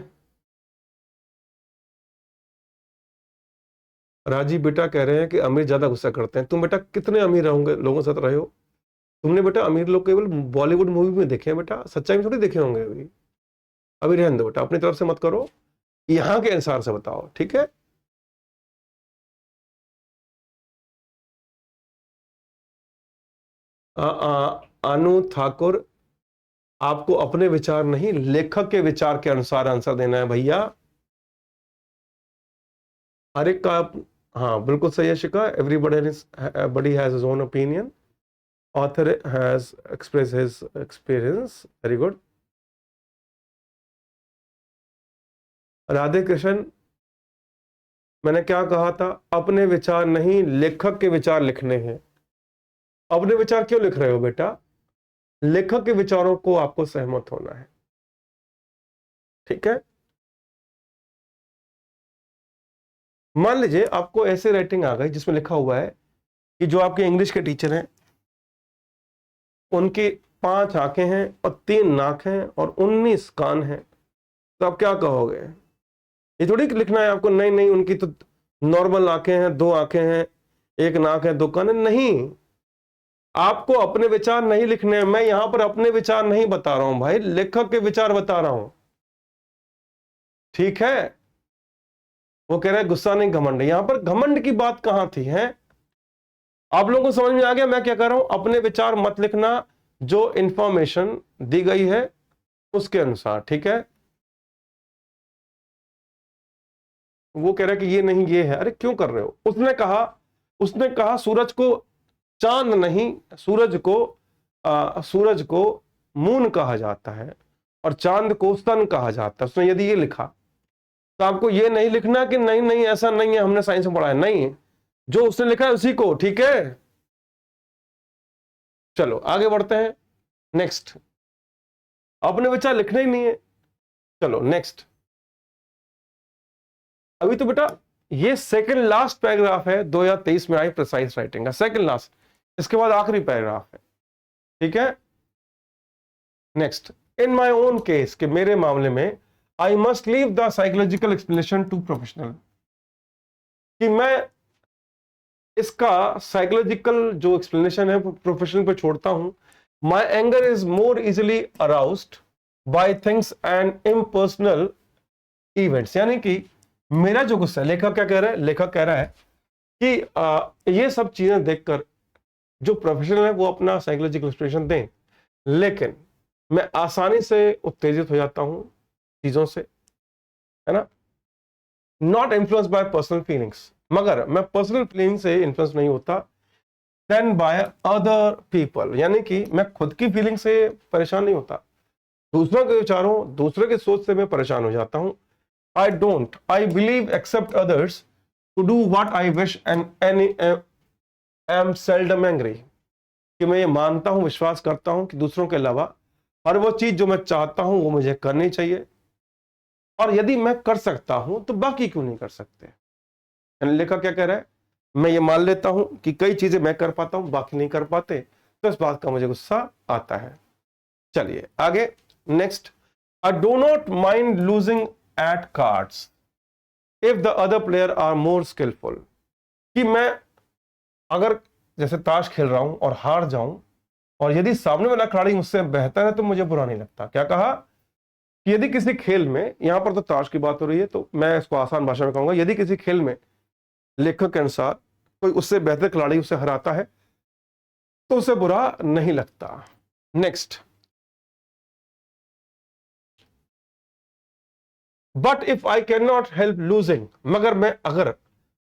राजीव बेटा कह रहे हैं कि अमीर ज्यादा गुस्सा करते हैं। तुम बेटा कितने अमीर होंगे लोगों के साथ रहे हो? तुमने बेटा अमीर लोग केवल बॉलीवुड मूवी में देखे हैं बेटा, सच्चाई में थोड़ी देखे होंगे। अभी अभी रहने दो बेटा, अपनी तरफ से मत करो, यहां के अनुसार से बताओ, ठीक है। अनु ठाकुर, आपको अपने विचार नहीं, लेखक के विचार के अनुसार आंसर देना है भैया। हर एक का हाँ बिल्कुल सही है शिका, everybody has his own opinion, author has express his experience, very good. Radhe Krishna, मैंने क्या कहा था? अपने विचार नहीं, लेखक के विचार लिखने हैं। अपने विचार क्यों लिख रहे हो बेटा? लेखक के विचारों को आपको सहमत होना है, ठीक है। मान लीजिए आपको ऐसे राइटिंग आ गई जिसमें लिखा हुआ है कि जो आपके इंग्लिश के टीचर हैं उनकी 5 आंखें हैं और 3 नाक हैं और 19 कान हैं, तो आप क्या कहोगे? ये थोड़ी लिखना है आपको, नहीं नहीं उनकी तो नॉर्मल आंखें हैं, 2 आंखें हैं, 1 नाक है, 2 कान है। नहीं, आपको अपने विचार नहीं लिखने हैं। मैं यहां पर अपने विचार नहीं बता रहा हूं भाई, लेखक के विचार बता रहा हूं, ठीक है। वो कह रहे हैं गुस्सा नहीं घमंड, यहां पर घमंड की बात कहां थी है? आप लोगों को समझ में आ गया मैं क्या कर रहा हूं? अपने विचार मत लिखना, जो इंफॉर्मेशन दी गई है उसके अनुसार, ठीक है। वो कह रहा है कि ये नहीं ये है। अरे क्यों कर रहे हो? उसने कहा सूरज को चांद नहीं, सूरज को मून कहा जाता है और चांद को सन कहा जाता है। उसने यदि ये लिखा तो आपको ये नहीं लिखना कि नहीं नहीं ऐसा नहीं है, हमने साइंस में पढ़ा है। नहीं, जो उसने लिखा है उसी को, ठीक है। चलो आगे बढ़ते हैं, नेक्स्ट। अपने विचार लिखने ही नहीं है, चलो नेक्स्ट। अभी तो बेटा ये सेकंड लास्ट पैराग्राफ है 2023 में आई प्रिसाइज राइटिंग का, सेकंड लास्ट, इसके बाद आखिरी पैराग्राफ है, ठीक है। Next, in my own case, के मेरे मामले में, I must leave the psychological explanation to professional, कि मैं इसका साइकोलॉजिकल जो एक्सप्लेनेशन है प्रोफेशनल पे छोड़ता हूं। My anger is more easily aroused by things and impersonal events, यानी कि मेरा जो गुस्सा है, लेखक क्या कह रहा है, लेखक कह रहा है कि ये सब चीजें देखकर जो प्रोफेशनल है वो अपना साइकोलॉजिकल एक्सप्रेशन दें, लेकिन मैं आसानी से उत्तेजित हो जाता हूं चीजों से, है ना। Not influence by personal feelings, मगर मैं पर्सनल फीलिंग से इन्फ्लुएंस नहीं होता देन बाय अदर पीपल, यानी कि मैं खुद की फीलिंग से परेशान नहीं होता, दूसरों के विचारों, दूसरों की सोच से मैं परेशान हो जाता हूं। I believe accept others to do what I wish and am seldom angry, कि मैं ये मानता हूं, विश्वास करता हूं कि दूसरों के अलावा हर वो चीज जो मैं चाहता हूं वो मुझे करनी चाहिए, और यदि मैं कर सकता हूं तो बाकी क्यों नहीं कर सकते। लेखक क्या कह रहा है, मैं ये मान लेता हूं कि कई चीजें मैं कर पाता हूं, बाकी नहीं कर पाते, तो इस बात का मुझे गुस्सा आता है। चलिए आगे, next. I do not mind losing at cards if the other player are more skilful, कि मैं अगर जैसे ताश खेल रहा हूं और हार जाऊं, और यदि सामने वाला खिलाड़ी मुझसे बेहतर है तो मुझे बुरा नहीं लगता। क्या कहा कि यदि किसी खेल में, यहां पर तो ताश की बात हो रही है तो मैं इसको आसान भाषा में कहूंगा, यदि किसी खेल में लेखक के अनुसार कोई उससे बेहतर खिलाड़ी उसे हराता है तो उसे बुरा नहीं लगता। Next, but if I can not help losing, मगर मैं अगर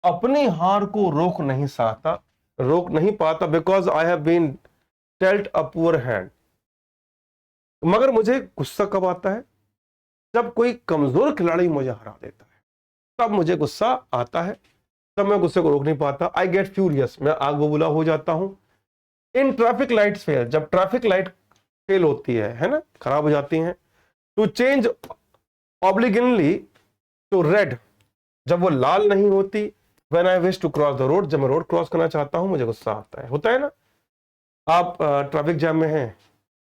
अपनी हार को रोक नहीं पाता because I have been dealt a poor hand, मगर मुझे गुस्सा कब आता है, जब कोई कमजोर खिलाड़ी मुझे हरा देता है, तब मुझे गुस्सा आता है, तब मैं गुस्से को रोक नहीं पाता। आई गेट फ्यूरियस, मैं आग बबूला हो जाता हूं। इन ट्रैफिक लाइट्स फेल, जब ट्रैफिक लाइट फेल होती है ना, खराब हो जाती हैं, to change obligingly to red, जब वो लाल नहीं होती, when I wish to cross the road, जब मैं रोड क्रॉस करना चाहता हूं मुझे गुस्सा आता है। होता है ना, आप ट्रैफिक जैम में हैं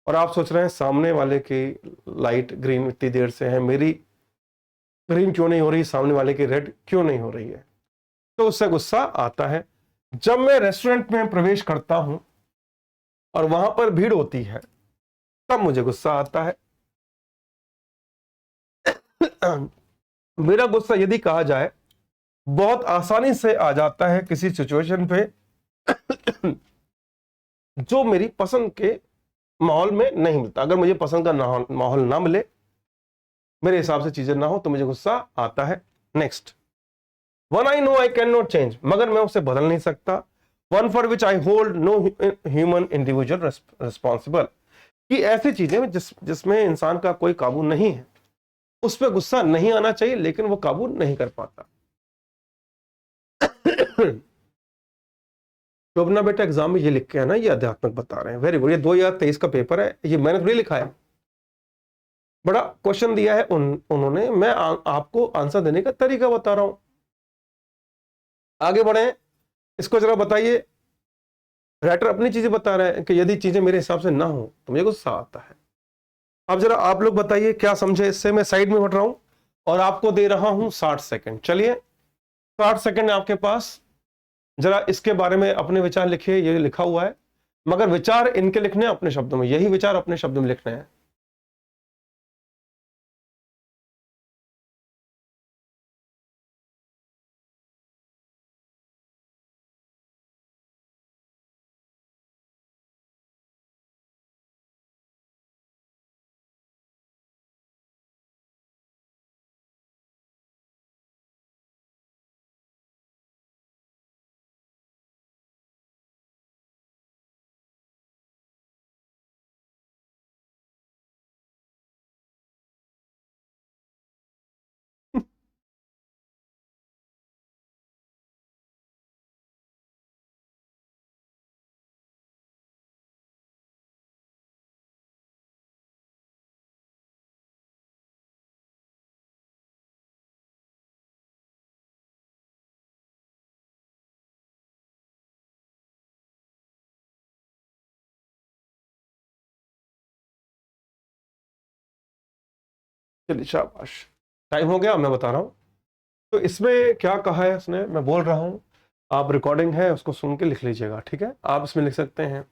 और आप सोच रहे हैं सामने वाले की लाइट ग्रीन इतनी देर से है, मेरी ग्रीन क्यों नहीं हो रही, सामने वाले की रेड क्यों नहीं हो रही है, तो उससे गुस्सा आता है। जब मैं रेस्टोरेंट में प्रवेश करता हूं और वहां पर भीड़ होती है तब मुझे गुस्सा आता है। मेरा गुस्सा यदि कहा जाए बहुत आसानी से आ जाता है किसी सिचुएशन पे जो मेरी पसंद के माहौल में नहीं मिलता। अगर मुझे पसंद का माहौल ना मिले, मेरे हिसाब से चीजें ना हो, तो मुझे गुस्सा आता है। Next, one I know I can नॉट चेंज, मगर मैं उसे बदल नहीं सकता। One for which I hold no human individual responsible, कि ऐसी चीजें जिसमें इंसान का कोई काबू नहीं है, उस पर गुस्सा नहीं आना चाहिए, लेकिन वो काबू नहीं कर पाता। तो अपना बेटा एग्जाम में ये लिख के है ना, ये अध्यात्मक बता रहे हैं, वेरी गुड। ये 2023 का पेपर है, ये मैंने थोड़ी लिखा है, बड़ा क्वेश्चन दिया है उन्होंने, मैं आपको आंसर देने का तरीका बता रहा हूं। आगे बढ़े, इसको जरा बताइए। राइटर अपनी चीजें बता रहे हैं कि यदि चीजें मेरे हिसाब से ना हो तो मुझे गुस्सा आता है। अब जरा आप लोग बताइए क्या समझे इससे। मैं साइड में हट रहा हूं और आपको दे रहा हूं 60 सेकंड। चलिए 60 सेकंड आपके पास, जरा इसके बारे में अपने विचार लिखिए। ये लिखा हुआ है, मगर विचार इनके लिखने हैं अपने शब्दों में, यही विचार अपने शब्दों में लिखने हैं। चलिए शाबाश, टाइम हो गया, मैं बता रहा हूं। तो इसमें क्या कहा है उसने, मैं बोल रहा हूं आप रिकॉर्डिंग है उसको सुन के लिख लीजिएगा, ठीक है। आप इसमें लिख सकते हैं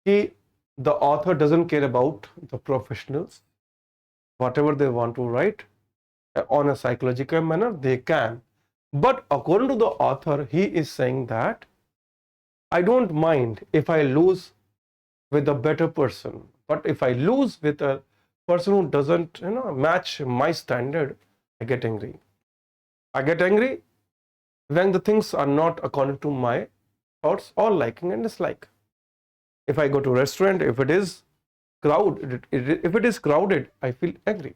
कि the author doesn't care about the professionals, whatever they want to write on a psychological manner they can, but according to the author he is saying that I don't mind if I lose with a better person, but if I lose with a person who doesn't match my standard, I get angry. I get angry when the things are not according to my thoughts or liking and dislike. If I go to a restaurant, if it is crowded, I feel angry.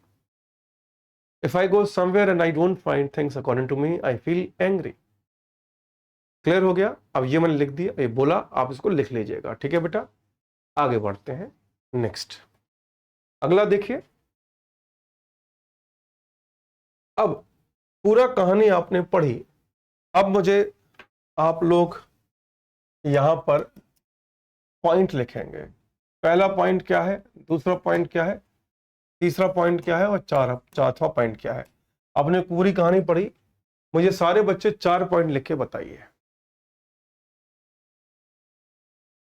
If I go somewhere and I don't find things according to me, I feel angry. Clear हो गया? अब ये मैंने लिख दिया, ये बोला, आप इसको लिख लीजिएगा, ठीक है बेटा। आगे बढ़ते हैं, नेक्स्ट अगला देखिए। अब पूरा कहानी आपने पढ़ी, अब मुझे आप लोग यहां पर पॉइंट लिखेंगे। पहला पॉइंट क्या है, दूसरा पॉइंट क्या है, तीसरा पॉइंट क्या है और चौथा पॉइंट क्या है। आपने पूरी कहानी पढ़ी, मुझे सारे बच्चे 4 पॉइंट लिख के बताइए।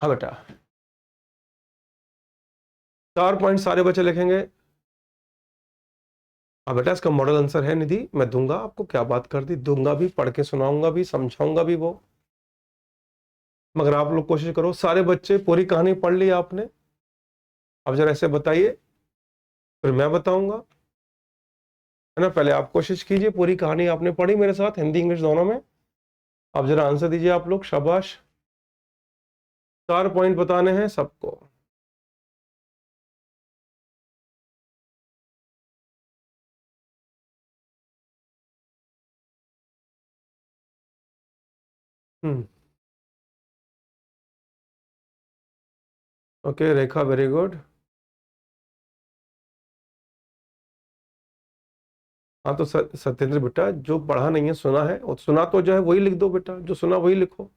हाँ बेटा, 4 पॉइंट सारे बच्चे लिखेंगे। हाँ बेटा, इसका मॉडल आंसर है निधि, मैं दूंगा आपको, क्या बात कर दी, दूंगा भी, पढ़ के सुनाऊंगा भी, समझाऊंगा भी वो। मगर आप लोग कोशिश करो, सारे बच्चे पूरी कहानी पढ़ ली आपने, अब जरा ऐसे बताइए, फिर मैं बताऊंगा, है ना। पहले आप कोशिश कीजिए, पूरी कहानी आपने पढ़ी मेरे साथ, हिंदी इंग्लिश दोनों में। अब जरा आंसर दीजिए आप लोग, शाबाश। 4 पॉइंट बताने हैं सबको। ओके रेखा, वेरी गुड। हाँ तो सत्येंद्र बेटा, जो पढ़ा नहीं है सुना है, और सुना तो जो है वही लिख दो बेटा, जो सुना वही लिखो।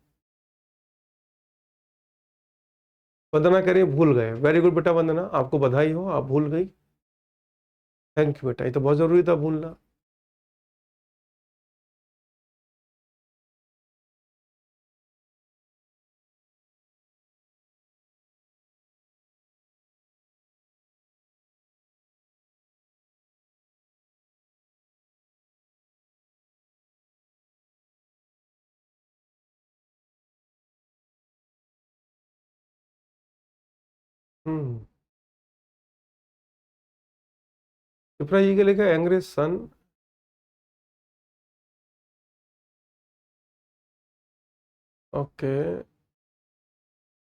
वंदना कह रही है भूल गए, वेरी गुड बेटा वंदना, आपको बधाई हो, आप भूल गई। थैंक यू बेटा, ये तो बहुत जरूरी था भूलना। हम्म, चिपरा जी के लिखा एंग्री सन। ओके,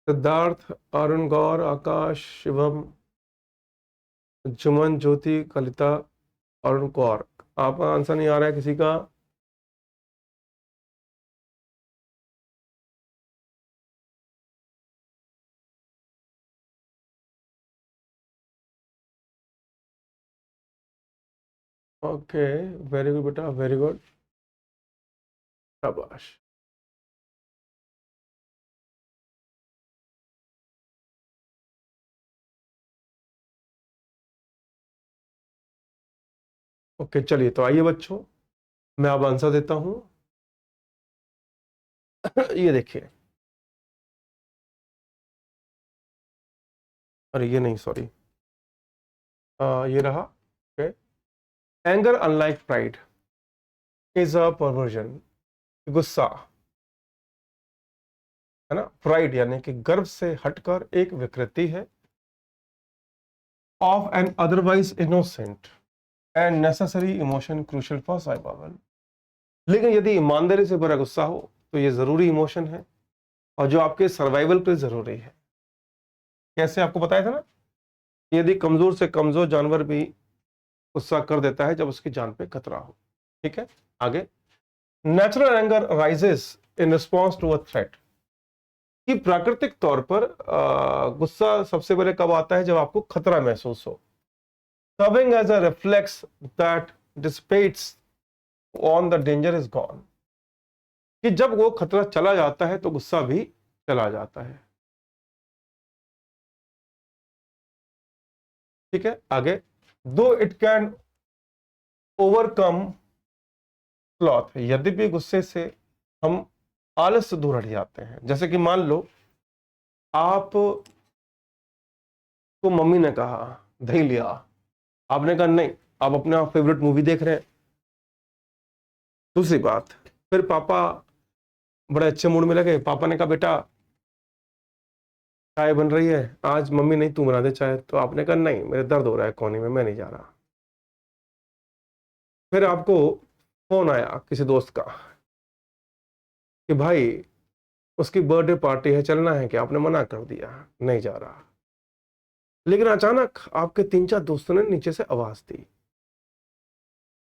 सिद्धार्थ, अरुण गौर, आकाश, शिवम, जुमन, ज्योति, कलिता, अरुण कौर। आपका आंसर नहीं आ रहा है किसी का? ओके, वेरी गुड बेटा, वेरी गुड, शाबाश। ओके चलिए, तो आइए बच्चों, मैं अब आंसर देता हूं। ये देखिए, अरे ये नहीं, सॉरी, ये रहा। Okay, anger unlike pride is a perversion. गुस्सा, है ना, प्राइड यानी कि गर्व से हटकर एक विकृति है of an otherwise innocent and necessary emotion crucial for survival. लेकिन यदि ईमानदारी से भरा गुस्सा हो तो ये जरूरी इमोशन है, और जो आपके सर्वाइवल के लिए जरूरी है। कैसे, आपको बताया था ना, यदि कमजोर से कमजोर जानवर भी गुस्सा कर देता है जब उसकी जान पे खतरा हो। ठीक है, आगे। Natural anger rises in response to a threat. कि प्राकृतिक तौर पर गुस्सा सबसे पहले कब आता है, जब आपको खतरा महसूस हो। Serving as a reflex that dissipates on the danger is gone. कि जब वो खतरा चला जाता है तो गुस्सा भी चला जाता है। ठीक है, आगे। दो इट कैन ओवरकम स्लॉथ। यद्यपि गुस्से से हम आलस से दूर हट जाते हैं। जैसे कि मान लो आप को मम्मी ने कहा दही लिया, आपने कहा नहीं, आप अपना फेवरेट मूवी देख रहे हैं। दूसरी बात, फिर पापा बड़े अच्छे मूड में लगे, पापा ने कहा बेटा चाय बन रही है, आज मम्मी नहीं तू बना दे चाय, तो आपने कहा नहीं मेरे दर्द हो रहा है कोने में, मैं नहीं जा रहा। फिर आपको फोन आया किसी दोस्त का कि भाई उसकी बर्थडे पार्टी है, चलना है क्या? आपने मना कर दिया, नहीं जा रहा। लेकिन अचानक आपके 3-4 दोस्तों ने नीचे से आवाज दी।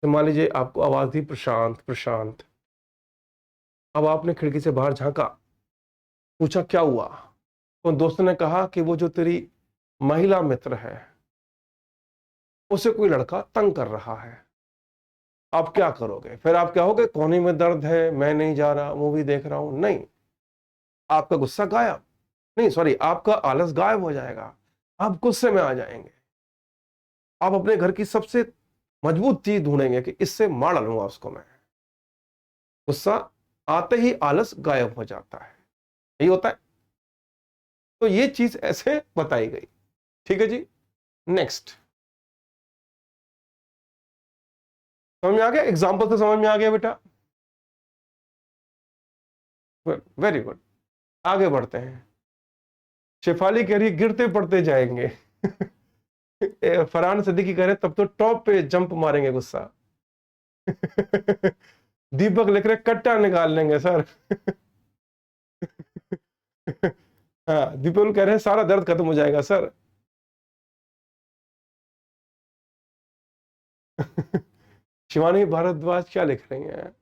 तो मान लीजिए आपको आवाज दी प्रशांत प्रशांत। अब आपने खिड़की से बाहर झांका, पूछा क्या हुआ? तो दोस्त ने कहा कि वो जो तेरी महिला मित्र है उसे कोई लड़का तंग कर रहा है। आप क्या करोगे? फिर आप क्या होगे, कोने में दर्द है, मैं नहीं जा रहा, मूवी देख रहा हूं? नहीं, आपका गुस्सा गायब, नहीं सॉरी, आपका आलस गायब हो जाएगा, आप गुस्से में आ जाएंगे। आप अपने घर की सबसे मजबूत चीज ढूंढेंगे कि इससे मार डालूंगा उसको मैं। गुस्सा आते ही आलस गायब हो जाता है, यही होता है। तो ये चीज ऐसे बताई गई। ठीक है जी, नेक्स्ट। समझ में आ गया? एग्जाम्पल तो समझ में आ गया बेटा? Very good. आगे बढ़ते हैं। शेफाली कह रही गिरते पड़ते जाएंगे। फरहान सिद्दीकी कह रहे तब तो टॉप पे जंप मारेंगे गुस्सा। दीपक लिख रहे कट्टा निकाल लेंगे सर। हाँ, दीपक कह रहे हैं सारा दर्द खत्म हो जाएगा सर। शिवानी भारद्वाज क्या लिख रही हैं?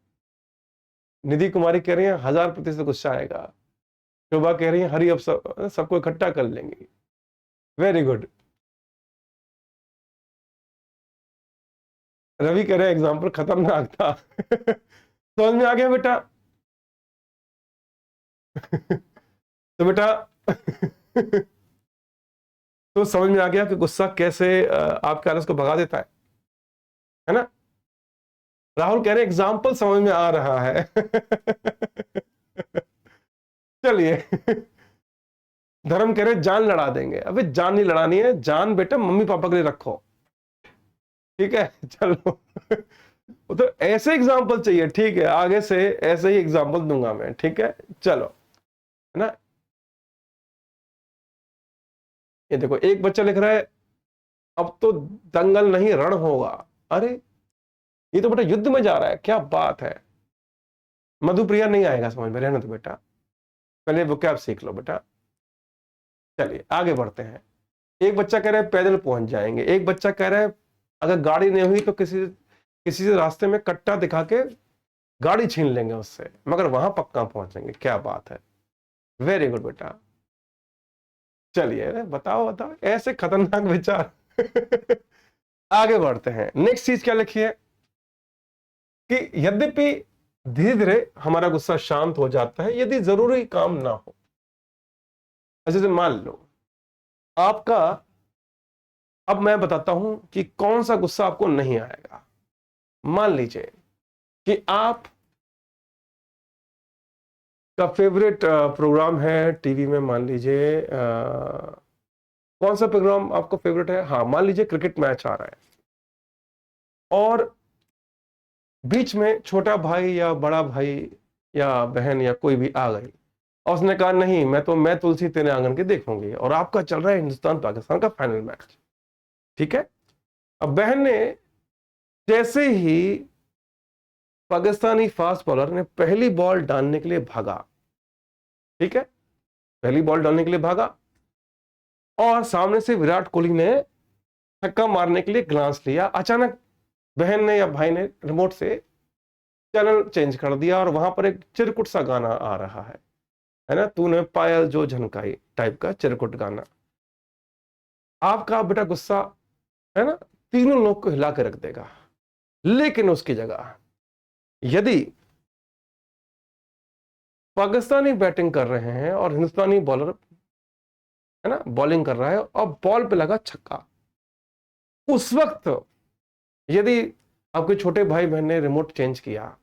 निधि कुमारी कह रही है 1000% गुस्सा आएगा। शोभा कह रही है हरी अब सबको इकट्ठा कर लेंगे। Very good. रवि कह रहे एग्जाम्पल खतरनाक था। समझ में आ गया बेटा? तो बेटा तो समझ में आ गया कि गुस्सा कैसे आपके आलस को भगा देता है ना? राहुल कह रहे एग्जाम्पल समझ में आ रहा है। चलिए। धर्म कह रहे जान लड़ा देंगे। अबे जान नहीं लड़ानी है, जान बेटा मम्मी पापा के लिए रखो। ठीक है, चलो। वो तो ऐसे एग्जाम्पल चाहिए, ठीक है, आगे से ऐसे ही एग्जाम्पल दूंगा मैं, ठीक है। चलो, है ना? ये देखो एक बच्चा लिख रहा है अब तो दंगल नहीं रण होगा। अरे ये तो बेटा युद्ध में जा रहा है, क्या बात है। मधुप्रिया नहीं आएगा समझ में, रहना तो बेटा, पहले वो क्या सीख लो बेटा। चलिए आगे बढ़ते हैं। एक बच्चा कह रहा है पैदल पहुंच जाएंगे, एक बच्चा कह रहा है अगर गाड़ी नहीं हुई तो किसी किसी से रास्ते में कट्टा दिखा के गाड़ी छीन लेंगे उससे, मगर वहां पक्का पहुंचेंगे। क्या बात है, वेरी गुड बेटा। चलिए बताओ बताओ, ऐसे खतरनाक विचार। आगे बढ़ते हैं। नेक्स्ट चीज क्या लिखी है कि यद्यपि धीरे धीरे हमारा गुस्सा शांत हो जाता है यदि जरूरी काम ना हो। जैसे मान लो आपका, अब मैं बताता हूं कि कौन सा गुस्सा आपको नहीं आएगा। मान लीजिए कि आप का फेवरेट प्रोग्राम है टीवी में, मान लीजिए कौन सा प्रोग्राम आपका फेवरेट है? हाँ, मान लीजिए क्रिकेट मैच आ रहा है और बीच में छोटा भाई या बड़ा भाई या बहन या कोई भी आ गई और उसने कहा नहीं मैं तुलसी तेरे आंगन के देखूंगी, और आपका चल रहा है हिंदुस्तान पाकिस्तान का फाइनल मैच। ठीक है, अब बहन ने जैसे ही पाकिस्तानी फास्ट बॉलर ने पहली बॉल डालने के लिए भागा, ठीक है, पहली बॉल डालने के लिए भागा और सामने से विराट कोहली ने छक्का मारने के लिए ग्लांस लिया, अचानक बहन ने या भाई ने रिमोट से चैनल चेंज कर दिया और वहां पर एक चिरकुट सा गाना आ रहा है ना, तूने पायल जो झनकाई टाइप का चिरकुट गाना। आपका बेटा गुस्सा, है ना, तीनों लोग को हिला के रख देगा। लेकिन उसकी जगह यदि पाकिस्तानी बैटिंग कर रहे हैं और हिंदुस्तानी बॉलर, है ना, बॉलिंग कर रहा है और बॉल पे लगा छक्का, उस वक्त यदि आपके छोटे भाई बहन ने रिमोट चेंज किया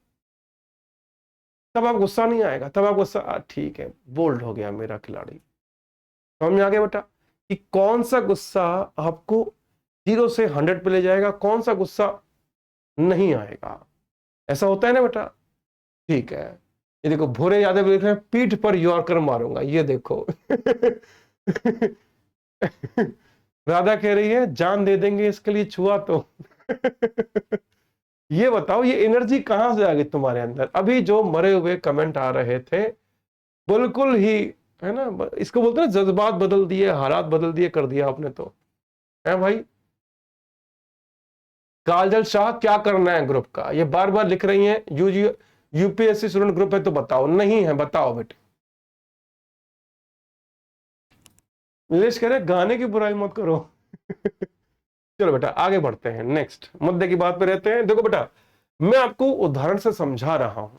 तब आप गुस्सा नहीं आएगा, तब आप गुस्सा, ठीक है बोल्ड हो गया मेरा खिलाड़ी। समझ में आ गया बेटा कि कौन सा गुस्सा आपको 0 से 100 पे ले जाएगा, कौन सा गुस्सा नहीं आएगा। ऐसा होता है ना बेटा। ठीक है, ये देखो भूरे यादव लिख रहे हैं पीठ पर यॉर्कर मारूंगा, ये देखो राधा कह रही है जान दे देंगे इसके लिए, छुआ तो ये बताओ ये एनर्जी कहां से आ गई तुम्हारे अंदर। अभी जो मरे हुए कमेंट आ रहे थे बिल्कुल ही, है ना, इसको बोलते हैं जज्बात बदल दिए, हालात बदल दिए, कर दिया आपने तो, है भाई। काजल शाह क्या करना है ग्रुप का, ये बार बार लिख रही हैं यूपीएससी स्टूडेंट ग्रुप है तो बताओ, नहीं है बताओ बेटे। नीलेश कह रहे गाने की बुराई मत करो चलो बेटा आगे बढ़ते हैं, नेक्स्ट मुद्दे की बात पे रहते हैं। देखो बेटा मैं आपको उदाहरण से समझा रहा हूं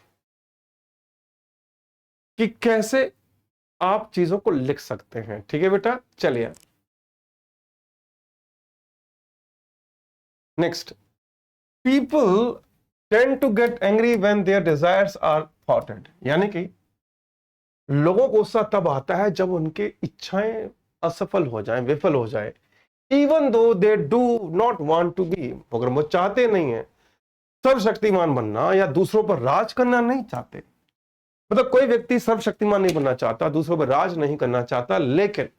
कि कैसे आप चीजों को लिख सकते हैं, ठीक है बेटा। चलिए next, people tend to get angry when their desires are थॉटेड, यानी कि लोगों को गुस्सा तब आता है जब उनकी इच्छाएं असफल हो जाएं, विफल हो जाए, even though they do not want to be, अगर वो चाहते नहीं है सर्वशक्तिमान बनना या दूसरों पर राज करना नहीं चाहते। मतलब कोई व्यक्ति सर्वशक्तिमान नहीं बनना चाहता, दूसरों पर राज नहीं करना चाहता, लेकिन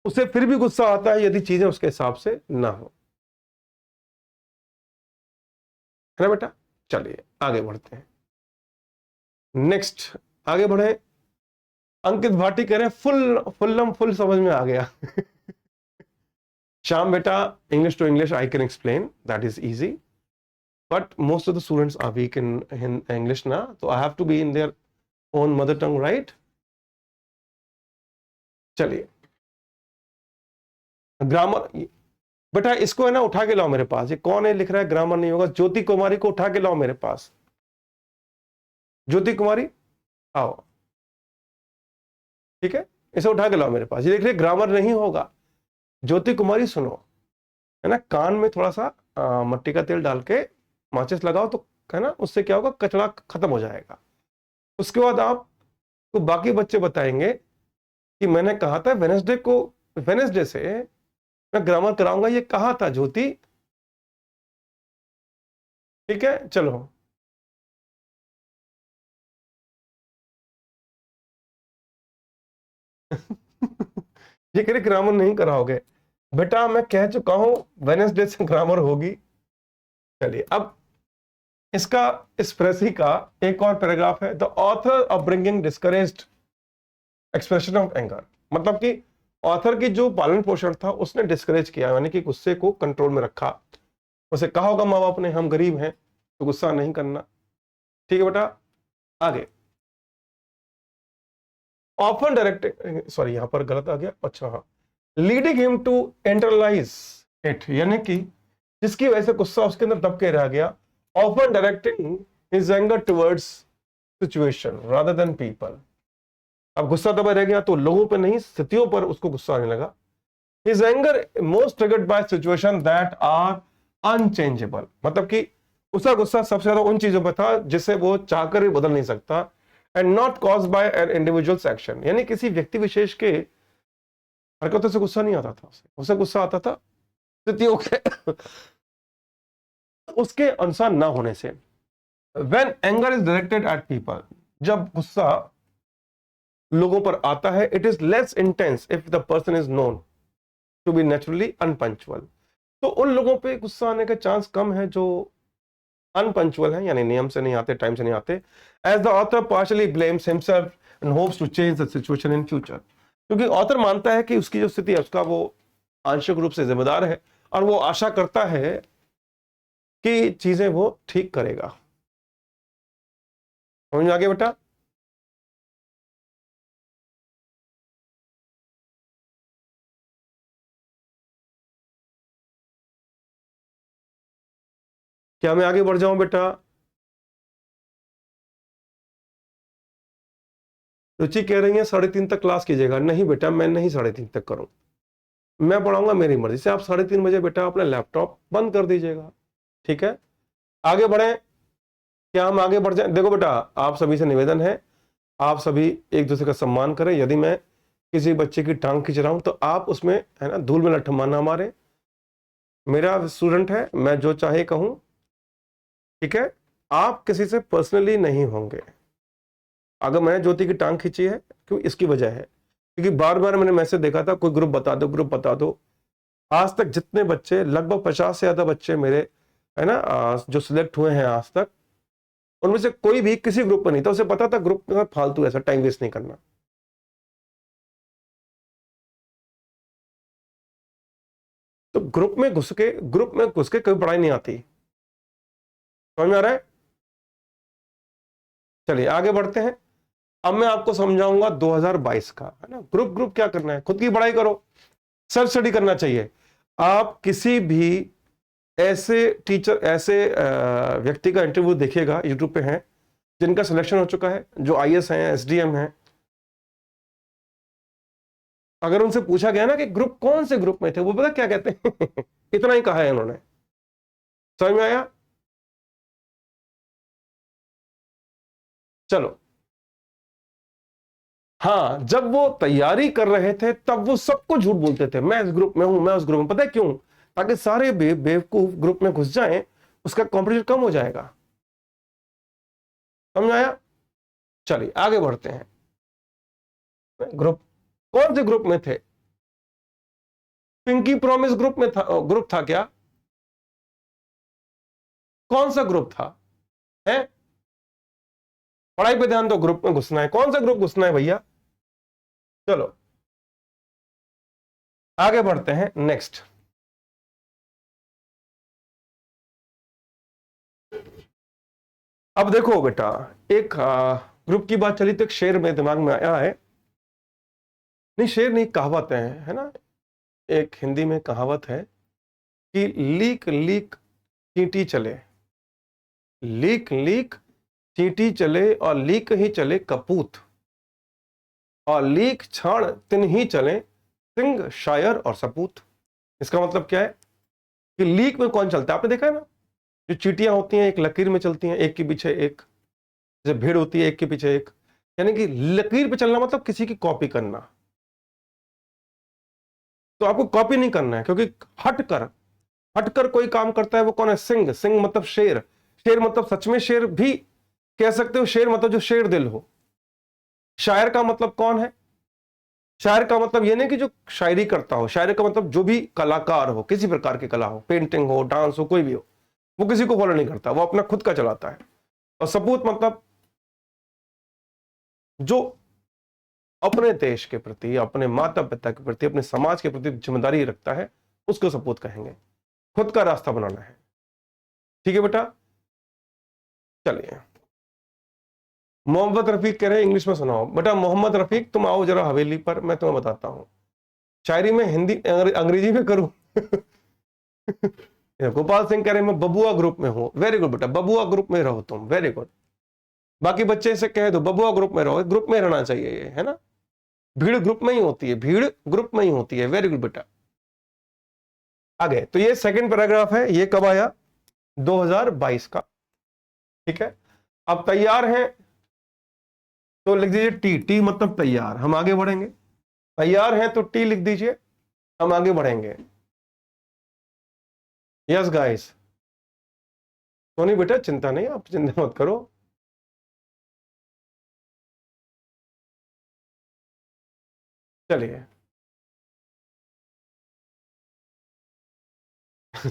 उसे फिर भी गुस्सा आता है यदि चीजें उसके हिसाब से ना हो, है ना बेटा। चलिए आगे बढ़ते हैं, नेक्स्ट आगे बढ़े। अंकित भाटी कह रहे हैं फुल्लम फुल समझ में आ गया श्याम बेटा English to English I can explain, that is easy, but most of the students are weak in English ना, तो I have to be in their own mother tongue, right. चलिए ग्रामर बेटा इसको है ना उठा के लाओ मेरे पास, ये कौन है लिख रहा है ग्रामर नहीं होगा, ज्योति कुमारी को उठा के लाओ मेरे पास, ज्योति कुमारी आओ, ठीक है इसे उठा के लाओ मेरे पास। ये देख रहे ग्रामर नहीं होगा, ज्योति कुमारी सुनो, है ना, कान में थोड़ा सा मट्टी का तेल डाल के माचिस लगाओ तो, है ना, उससे क्या होगा कचरा खत्म हो जाएगा। उसके बाद आप तो बाकी बच्चे बताएंगे कि मैंने कहा था वेनेसडे से मैं ग्रामर कराऊंगा, ये कहा था ज्योति, ठीक है चलो ये कह रहे ग्रामर नहीं कराओगे, बेटा मैं कह चुका हूं वेनेसडे से ग्रामर होगी। चलिए अब इसका इस प्रेसी का एक और पैराग्राफ है, the author of bringing discouraged expression of anger, मतलब कि ऑथर की जो पालन पोषण था उसने डिस्करेज किया, यानी कि गुस्से को कंट्रोल में रखा। उसे कहा होगा माँ बाप ने हम गरीब हैं तो गुस्सा नहीं करना, ठीक है बेटा। आगे ऑफन डायरेक्टिंग, सॉरी यहां पर गलत आ गया, अच्छा हाँ, leading him to internalize it, यानी कि जिसकी वजह से गुस्सा उसके अंदर दब के रह गया। Often directing his anger towards situation rather than people, अब गुस्सा दबा रह गया तो लोगों पर नहीं स्थितियों पर उसको गुस्सा आने लगा। His anger most triggered by situation that are unchangeable, मतलब कि उसका गुस्सा सबसे ज्यादा उन चीजों पर था जिसे वो चाहकर भी बदल नहीं सकता, and not caused by an individuals action, यानी किसी व्यक्ति विशेष के हरकतों से गुस्सा नहीं आता था उसे गुस्सा आता था स्थितियों के उसके अनुसार ना होने से। When anger is directed at people, जब गुस्सा लोगों पर आता है, it is less intense if the person is known to be naturally unpunctual, तो उन लोगों पे गुस्सा आने का चांस कम है जो अनपंक्चुअल है, यानी नियम से नहीं आते, टाइम से नहीं आते। As the author partially blames himself and hopes to change the situation in future, क्योंकि ऑथर मानता है कि उसकी जो स्थिति है उसका वो आंशिक रूप से जिम्मेदार है और वो आशा करता है कि चीजें वो ठीक करेगा। समझ में आ गया बेटा। क्या मैं आगे बढ़ जाऊं बेटा। रुचि कह रही है 3:30 तक क्लास कीजिएगा, नहीं बेटा मैं नहीं 3:30 तक करूं, मैं पढ़ाऊंगा मेरी मर्जी से, आप 3:30 बजे बेटा अपना लैपटॉप बंद कर दीजिएगा, ठीक है। आगे बढ़े, क्या हम आगे बढ़ जाए? देखो बेटा, आप सभी से निवेदन है, आप सभी एक दूसरे का सम्मान करें। यदि मैं किसी बच्चे की टांग खींच रहा हूं तो आप उसमें, है ना, धूल में लठमार ना मारे। मेरा स्टूडेंट है, मैं जो चाहे कहूं, ठीक है? आप किसी से पर्सनली नहीं होंगे। अगर मैंने ज्योति की टांग खींची है, क्यों? इसकी वजह है क्योंकि बार बार मैंने मैसेज देखा था, कोई ग्रुप बता दो, ग्रुप बता दो। आज तक जितने बच्चे, लगभग 50 से ज्यादा बच्चे मेरे, है ना, जो सिलेक्ट हुए हैं आज तक, उनमें से कोई भी किसी ग्रुप में नहीं था। उसे पता था ग्रुप में फालतू ऐसा टाइम वेस्ट नहीं करना। तो ग्रुप में घुस के कोई पढ़ाई नहीं आती। समझ में आ रहा है? चलिए आगे बढ़ते हैं। अब मैं आपको समझाऊंगा 2022 का, है ना, ग्रुप ग्रुप क्या करना है। खुद की पढ़ाई करो, सेल्फ स्टडी करना चाहिए। आप किसी भी ऐसे टीचर, ऐसे व्यक्ति का इंटरव्यू देखिएगा, यूट्यूब पे हैं, जिनका सिलेक्शन हो चुका है, जो आईएएस हैं, एसडीएम हैं। अगर उनसे पूछा गया ना कि ग्रुप, कौन से ग्रुप में थे, वो पता क्या कहते हैं? इतना ही कहा है उन्होंने। समझ में आया? चलो, हाँ, जब वो तैयारी कर रहे थे तब वो सबको झूठ बोलते थे, मैं इस ग्रुप में हूं, मैं उस ग्रुप में। पता है क्यों? ताकि सारे बेवकूफ ग्रुप में घुस जाएं, उसका कंपटीशन कम हो जाएगा। समझ आया? चलिए आगे बढ़ते हैं। ग्रुप, कौन से ग्रुप में थे? पिंकी प्रॉमिस ग्रुप में था, ग्रुप था क्या? कौन सा ग्रुप था? है? पढ़ाई पे ध्यान दो, ग्रुप में घुसना है, कौन सा ग्रुप घुसना है भैया? चलो आगे बढ़ते हैं, नेक्स्ट। अब देखो बेटा, एक ग्रुप की बात चली तो एक शेर मेरे दिमाग में आया है। नहीं, शेर नहीं, कहावत है ना। एक हिंदी में कहावत है कि लीक लीक चींटी चले, लीक लीक चींटी चले, और लीक ही चले कपूत, और लीक छाण तिन ही चले सिंह शायर और सपूत। इसका मतलब क्या है कि लीक में कौन चलता है? आपने देखा है ना, जो चींटियां होती हैं एक लकीर में चलती हैं, एक के पीछे एक, जैसे भीड़ होती है एक के पीछे एक। यानी कि लकीर पे चलना मतलब किसी की कॉपी करना। तो आपको कॉपी नहीं करना है, क्योंकि हटकर, हटकर कोई काम करता है वो कौन है? सिंह। सिंह मतलब शेर, शेर मतलब सच में शेर भी कह सकते हो। शेर मतलब जो शेर दिल हो। शायर का मतलब कौन है? शायर का मतलब ये नहीं कि जो शायरी करता हो, शायर का मतलब जो भी कलाकार हो, किसी प्रकार की कला हो, पेंटिंग हो, डांस हो, कोई भी हो, वो किसी को फॉलो नहीं करता, वो अपना खुद का चलाता है। और सपूत मतलब जो अपने देश के प्रति, अपने माता पिता के प्रति, अपने समाज के प्रति जिम्मेदारी रखता है, उसको सपूत कहेंगे। खुद का रास्ता बनाना है। ठीक है बेटा? चलिए, मोहम्मद रफीक कह रहे हैं इंग्लिश में सुनाओ। बेटा मोहम्मद रफीक, तुम आओ जरा हवेली पर, मैं तुम्हें बताता हूं। शायरी में हिंदी अंग्रेजी में करूं? गोपाल सिंह कह रहे हैं मैं बबुआ ग्रुप में हूं। वेरी गुड बेटा, बबुआ ग्रुप में रहो तुम, वेरी गुड। बाकी बच्चे से कह दो बबुआ ग्रुप में रहो, ग्रुप में रहना चाहिए ये, है ना। भीड़ ग्रुप में ही होती है, भीड़ ग्रुप में ही होती है। वेरी गुड बेटा। आगे तो ये सेकंड पैराग्राफ है, ये कब आया? 2022 का। ठीक है, अब तैयार हैं तो लिख दीजिए टी। टी मतलब तैयार, हम आगे बढ़ेंगे। तैयार हैं तो टी लिख दीजिए, हम आगे बढ़ेंगे। Yes guys. सोनी बेटा चिंता नहीं, आप चिंता मत करो। चलिए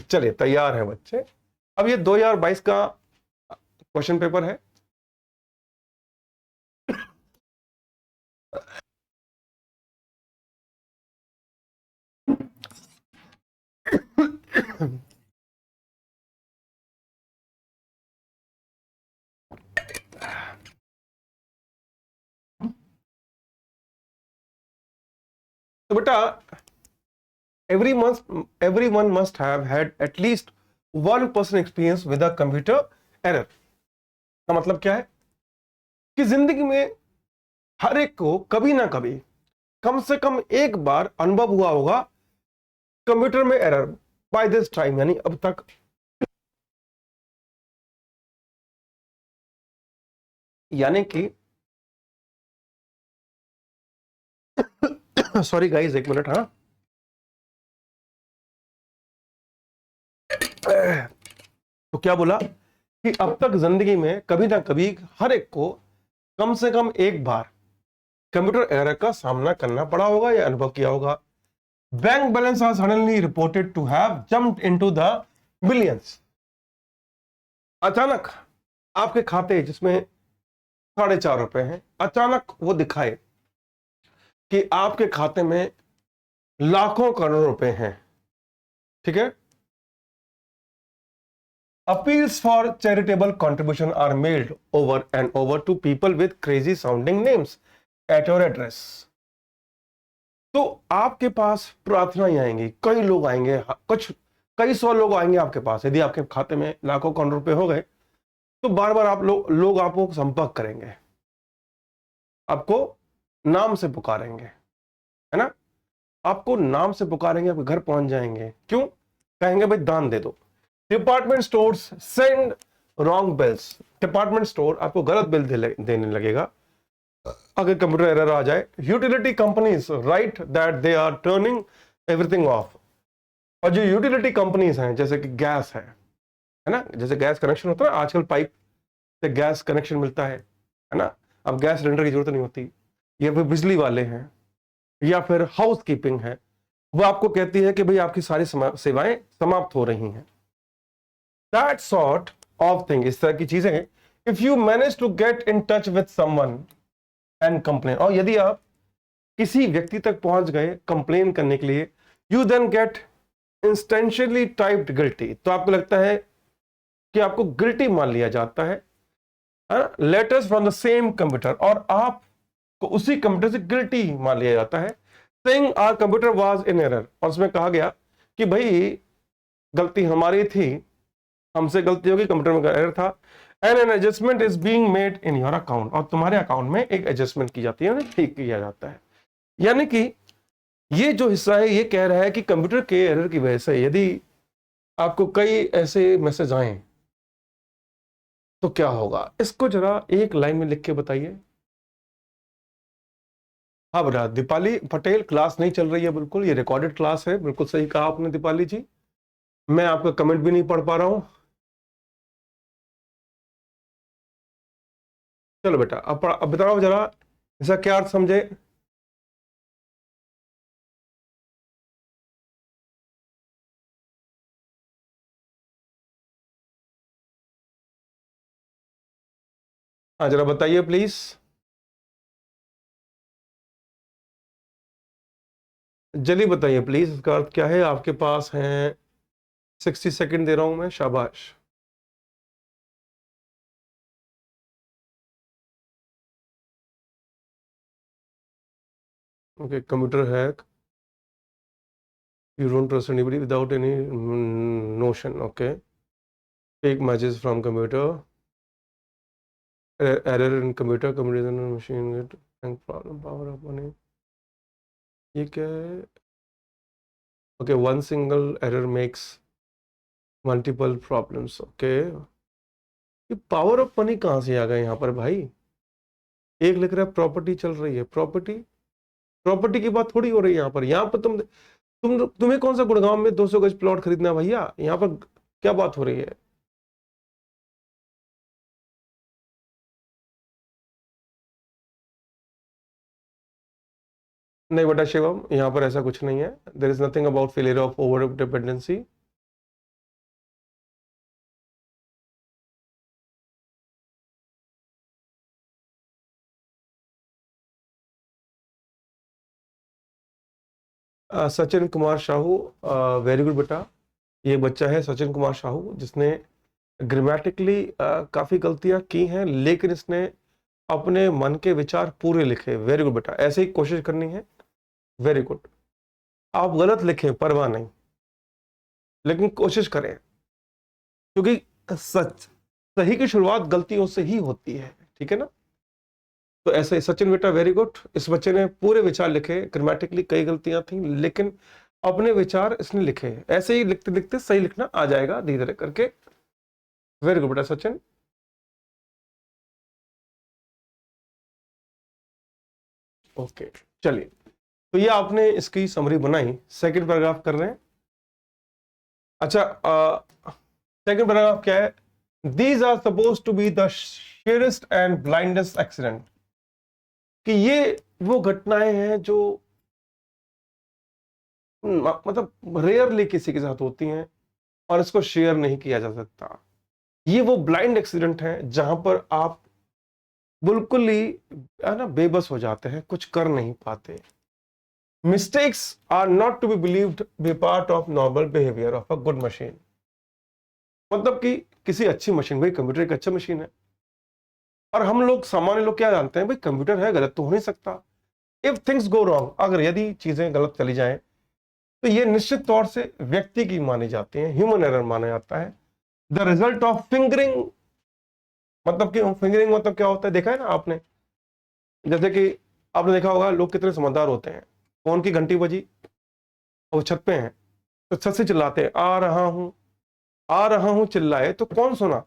चलिए, तैयार है बच्चे। अब ये 2022 का क्वेश्चन पेपर है। तो बेटा, everyone must have had at least 1% experience with a computer error। का मतलब क्या है कि जिंदगी में हर एक को कभी ना कभी, कम से कम एक बार अनुभव हुआ होगा कंप्यूटर में एरर। बाय दिस टाइम, यानी अब तक यानी कि सॉरी गाइस, एक मिनट। हाँ, तो क्या बोला कि अब तक जिंदगी में कभी ना कभी हर एक को कम से कम एक बार कंप्यूटर एरर का सामना करना पड़ा होगा या अनुभव किया होगा। Bank balance are suddenly reported to have jumped into the billions. अचानक आपके खाते जिसमें ₹4.5 हैं, अचानक वो दिखाए कि आपके खाते में लाखों करोड़ रुपए हैं। ठीक है। Appeals for charitable contribution are made over and over to people with crazy sounding names at your address. तो आपके पास प्रार्थनाएं आएंगी, कई लोग आएंगे, कुछ कई सौ लोग आएंगे आपके पास। यदि आपके खाते में लाखों करोड़ रुपए हो गए तो बार बार आप लोग आपको संपर्क करेंगे, आपको नाम से पुकारेंगे, है ना। आपको नाम से पुकारेंगे, आपके घर पहुंच जाएंगे। क्यों? कहेंगे भाई दान दे दो। Department stores send wrong bills. Department store आपको गलत बिल देने लगेगा अगर कंप्यूटर एरर आ जाए। Utility companies write that they are turning everything off. और जो यूटिलिटी कंपनीज हैं, जैसे कि गैस है ना, जैसे गैस कनेक्शन होता है आजकल, पाइप से गैस कनेक्शन मिलता है ना। अब गैस सिलेंडर की जरूरत नहीं होती। या फिर बिजली वाले हैं या फिर हाउस कीपिंग है, वो आपको कहती है कि भाई आपकी सारी सेवाएं समाप्त हो रही हैं। दैट सॉर्ट ऑफ थिंग, इस तरह की चीजें। If you manage to get in touch with someone and complain, और यदि आप किसी व्यक्ति तक पहुंच गए कंप्लेन करने के लिए, you then get instantially typed guilty, तो आपको लगता है कि आपको गिल्टी मान लिया जाता है। Letters from the same computer, और आपको उसी कंप्यूटर से गिल्टी मान लिया जाता है। Saying our computer was in error, और उसमें कहा गया कि भाई गलती हमारी थी, हमसे गलती होगी, कंप्यूटर में एरर था। And an adjustment is being made in your account, और तुम्हारे अकाउंट में एक एडजस्टमेंट की जाती है, ठीक किया जाता है। यानी कि ये जो हिस्सा है ये कह रहा है कि कंप्यूटर के एरर की वजह से यदि आपको कई ऐसे मैसेज आए तो क्या होगा, इसको जरा एक लाइन में लिख के बताइए। हाँ बेटा, दीपाली पटेल, क्लास नहीं चल रही है बिल्कुल, ये रिकॉर्डेड क्लास है। बिल्कुल सही कहा आपने दीपाली जी, मैं आपका कमेंट भी नहीं पढ़ पा रहा हूं। चलो बेटा, अब बताओ जरा इसका क्या अर्थ समझे। हाँ जरा बताइए प्लीज। जल्दी बताइए प्लीज, इसका अर्थ क्या है। आपके पास है 60 सेकंड दे रहा हूं मैं, शाबाश। Okay, computer hack, you don't trust anybody without any notion. Okay, take messages from computer, error in computer comparison machine get and problem power up on it. ये क्या है? Okay, one single error makes multiple problems. Okay, ये power of money कहाँ से आ गया यहाँ पर भाई। एक लिख रहा है प्रॉपर्टी चल रही है, प्रॉपर्टी प्रॉपर्टी की बात थोड़ी हो रही है यहाँ पर। यहाँ पर तुम्हें कौन सा गुड़गांव में 200 गज प्लॉट खरीदना है भैया, यहाँ पर क्या बात हो रही है। नहीं बेटा शिवम, यहाँ पर ऐसा कुछ नहीं है। There is nothing about failure of over dependency. Sachin Kumar Sahu, very good बेटा। ये बच्चा है सचिन कुमार साहू, जिसने ग्रामेटिकली काफी गलतियां की हैं, लेकिन इसने अपने मन के विचार पूरे लिखे। वेरी गुड बेटा, ऐसे ही कोशिश करनी है। Very good. आप गलत लिखें परवाह नहीं, लेकिन कोशिश करें, क्योंकि सच सही की शुरुआत गलतियों से ही होती है। ठीक है ना। तो ऐसे सचिन बेटा वेरी गुड। इस बच्चे ने पूरे विचार लिखे, ग्रामेटिकली कई गलतियां थी लेकिन अपने विचार इसने लिखे। ऐसे ही लिखते लिखते सही लिखना आ जाएगा धीरे धीरे करके। वेरी गुड बेटा सचिन। ओके, चलिए, तो ये आपने इसकी समरी बनाई। सेकंड पैराग्राफ कर रहे हैं। अच्छा, सेकंड पैराग्राफ क्या है? These are suppose to be the sharest and blindest accident, कि ये वो घटनाएं हैं जो मतलब रेयरली किसी के साथ होती हैं और इसको शेयर नहीं किया जा सकता। ये वो ब्लाइंड एक्सीडेंट है जहां पर आप बिल्कुल ही, है ना, बेबस हो जाते हैं, कुछ कर नहीं पाते। Mistakes are not to be believed be part of normal behaviour of a good machine. मतलब कि किसी अच्छी मशीन, भाई कंप्यूटर एक अच्छा मशीन है, और हम लोग सामान्य लोग क्या जानते हैं, भाई कंप्यूटर है, गलत तो हो नहीं सकता। इफ थिंग्स गो रॉन्ग, अगर यदि चीजें गलत चली जाएं, तो ये निश्चित तौर से व्यक्ति की मानी जाती है, ह्यूमन एरर माना जाता है। द रिजल्ट ऑफ फिंगरिंग, मतलब कि फिंगरिंग मतलब क्या होता है, देखा है ना आपने? जैसे कि आपने देखा होगा लोग कितने समझदार होते हैं, फोन की घंटी बजी, वो छत पे हैं, तो छत से चिल्लाते हैं, आ रहा हूं, आ रहा हूं, चिल्लाए तो कौन सुना?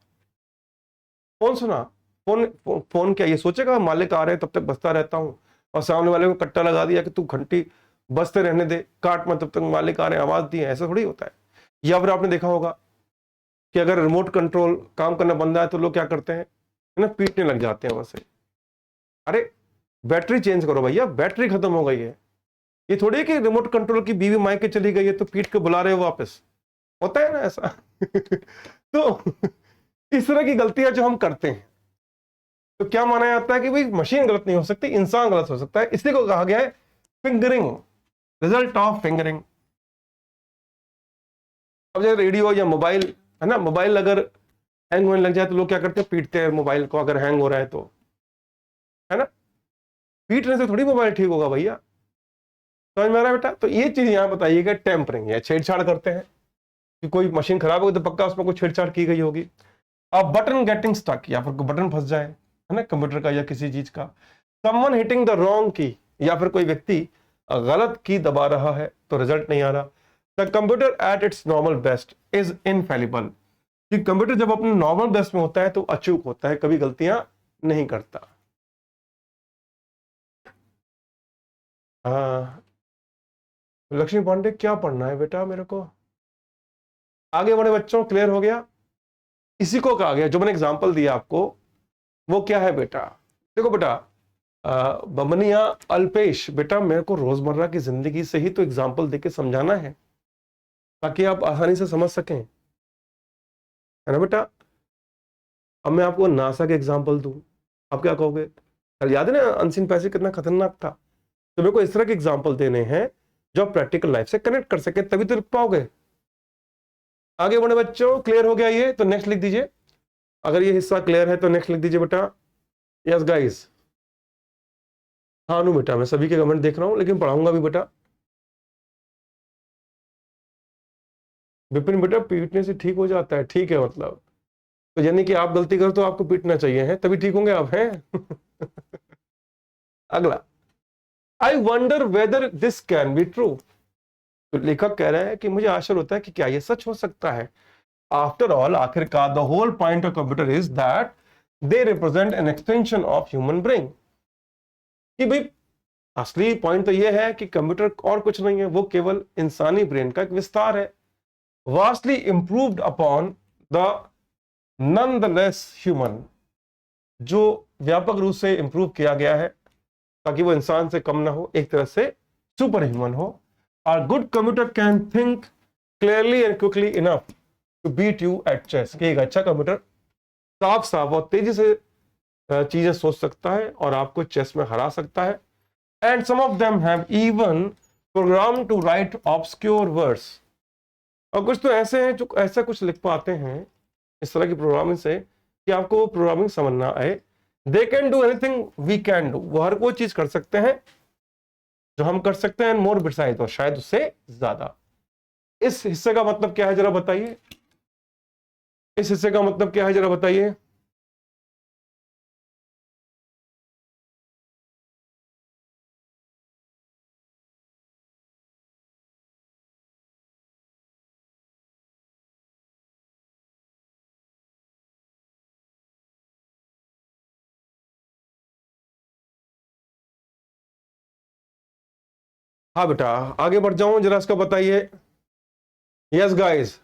कौन सुना? फोन। फोन क्या ये सोचेगा मालिक आ रहे हैं तब तक बजता रहता हूं, और सामने वाले को कट्टा लगा दिया कि तू घंटी बजते रहने दे, काट मत, तब तक मालिक आ रहे हैं, आवाज दी है, ऐसा थोड़ी होता है। या फिर आपने देखा होगा कि अगर रिमोट कंट्रोल काम करना बंद है तो लोग क्या करते हैं, है ना, पीटने लग जाते हैं वैसे। अरे बैटरी चेंज करो भैया, बैटरी खत्म हो गई है। ये थोड़ी है कि रिमोट कंट्रोल की बीवी मायके चली गई है तो पीट के बुला रहे हो वापस, होता है ना ऐसा। तो इस तरह की गलतियां जो हम करते हैं, तो क्या माना जाता है कि भाई मशीन गलत नहीं हो सकती, इंसान गलत हो सकता है, इसी को कहा गया है फिंगरिंग, रिजल्ट ऑफ फिंगरिंग। अब जैसे रेडियो या मोबाइल, है ना, मोबाइल अगर हैंग होने लग जाए तो लोग क्या करते हैं, पीटते हैं मोबाइल को, अगर हैंग हो रहा है तो, है ना। पीटने से थोड़ी मोबाइल ठीक होगा भैया, समझ में आ रहा है बेटा? तो ये चीज यहां बताइएगा, टेम्परिंग या छेड़छाड़ करते हैं, कि कोई मशीन खराब हो गई तो पक्का उसमें कोई छेड़छाड़ की गई होगी। अब बटन गेटिंग स्टक, या फिर बटन फंस जाए, है ना, कंप्यूटर का या किसी चीज का। समवन हिटिंग द रॉन्ग की, या फिर कोई व्यक्ति गलत की दबा रहा है तो रिजल्ट नहीं आ रहा। The computer at its normal best is infallible, कि कंप्यूटर जब अपने नॉर्मल बेस्ट में होता है तो अचूक होता है, कभी गलतियां नहीं करता। हाँ, लक्ष्मी पांडे क्या पढ़ना है बेटा मेरे को? आगे बड़े बच्चों, क्लियर हो गया? इसी को कहा गया, जो मैंने एग्जांपल दिया आपको, वो क्या है बेटा? देखो बेटा, बमनिया अल्पेश, बेटा मेरे को रोजमर्रा की जिंदगी से ही तो एग्जांपल देके समझाना है, ताकि आप आसानी से समझ सकें, है ना बेटा? अब मैं आपको नासा के एग्जांपल दूं, आप क्या कहोगे? कल याद है ना अनसीन पैसे कितना खतरनाक था? तो मेरे को इस तरह के एग्जांपल देने हैं जो आप प्रैक्टिकल लाइफ से कनेक्ट कर सके, तभी तो लिख पाओगे। आगे बढ़े बच्चों, क्लियर हो गया ये? तो नेक्स्ट लिख दीजिए। अगर ये हिस्सा क्लियर है तो नेक्स्ट लिख दीजिए बेटा। Yes guys. हाँ नु बेटा, मैं सभी के कमेंट देख रहा हूं, लेकिन पढ़ाऊंगा भी बेटा। विपिन बेटा, पीटने से ठीक हो जाता है, ठीक है, मतलब तो यानी कि आप गलती करो तो आपको पीटना चाहिए, है तभी ठीक होंगे आप, हैं? अगला, I wonder whether this can be true. तो लेखक कह रहा है कि मुझे आश्चर्य होता है कि क्या यह सच हो सकता है। आफ्टर ऑल, आखिरकार the whole point of computer is that they represent an extension of human brain. कि भाई असली पॉइंट तो यह है कि कंप्यूटर और कुछ नहीं है, वो केवल इंसानी ब्रेन का एक विस्तार है, vastly improved upon the nonetheless human, जो व्यापक रूप से इंप्रूव किया गया है ताकि वो इंसान से कम ना हो, एक तरह से सुपर ह्यूमन हो। Our good computer can think clearly and quickly enough to beat you at chess, कि एक अच्छा कंप्यूटर साफ साफ और तेजी से चीजें सोच सकता है और आपको चेस में हरा सकता है। And some of them have even program to write obscure words, और कुछ तो ऐसे हैं जो ऐसा कुछ लिख पाते हैं इस तरह की प्रोग्रामिंग से कि आपको वो प्रोग्रामिंग समझ ना आए। They can do anything we can do, वो हर कोई चीज कर सकते हैं जो हम कर सकते हैं, मोर बिसाइड, और शायद उससे ज्यादा। इस हिस्से का मतलब क्या है जरा बताइए? इस हिस्से का मतलब क्या है जरा बताइए? हाँ बेटा, आगे बढ़ जाऊं, जरा इसका बताइए। यस गाइस,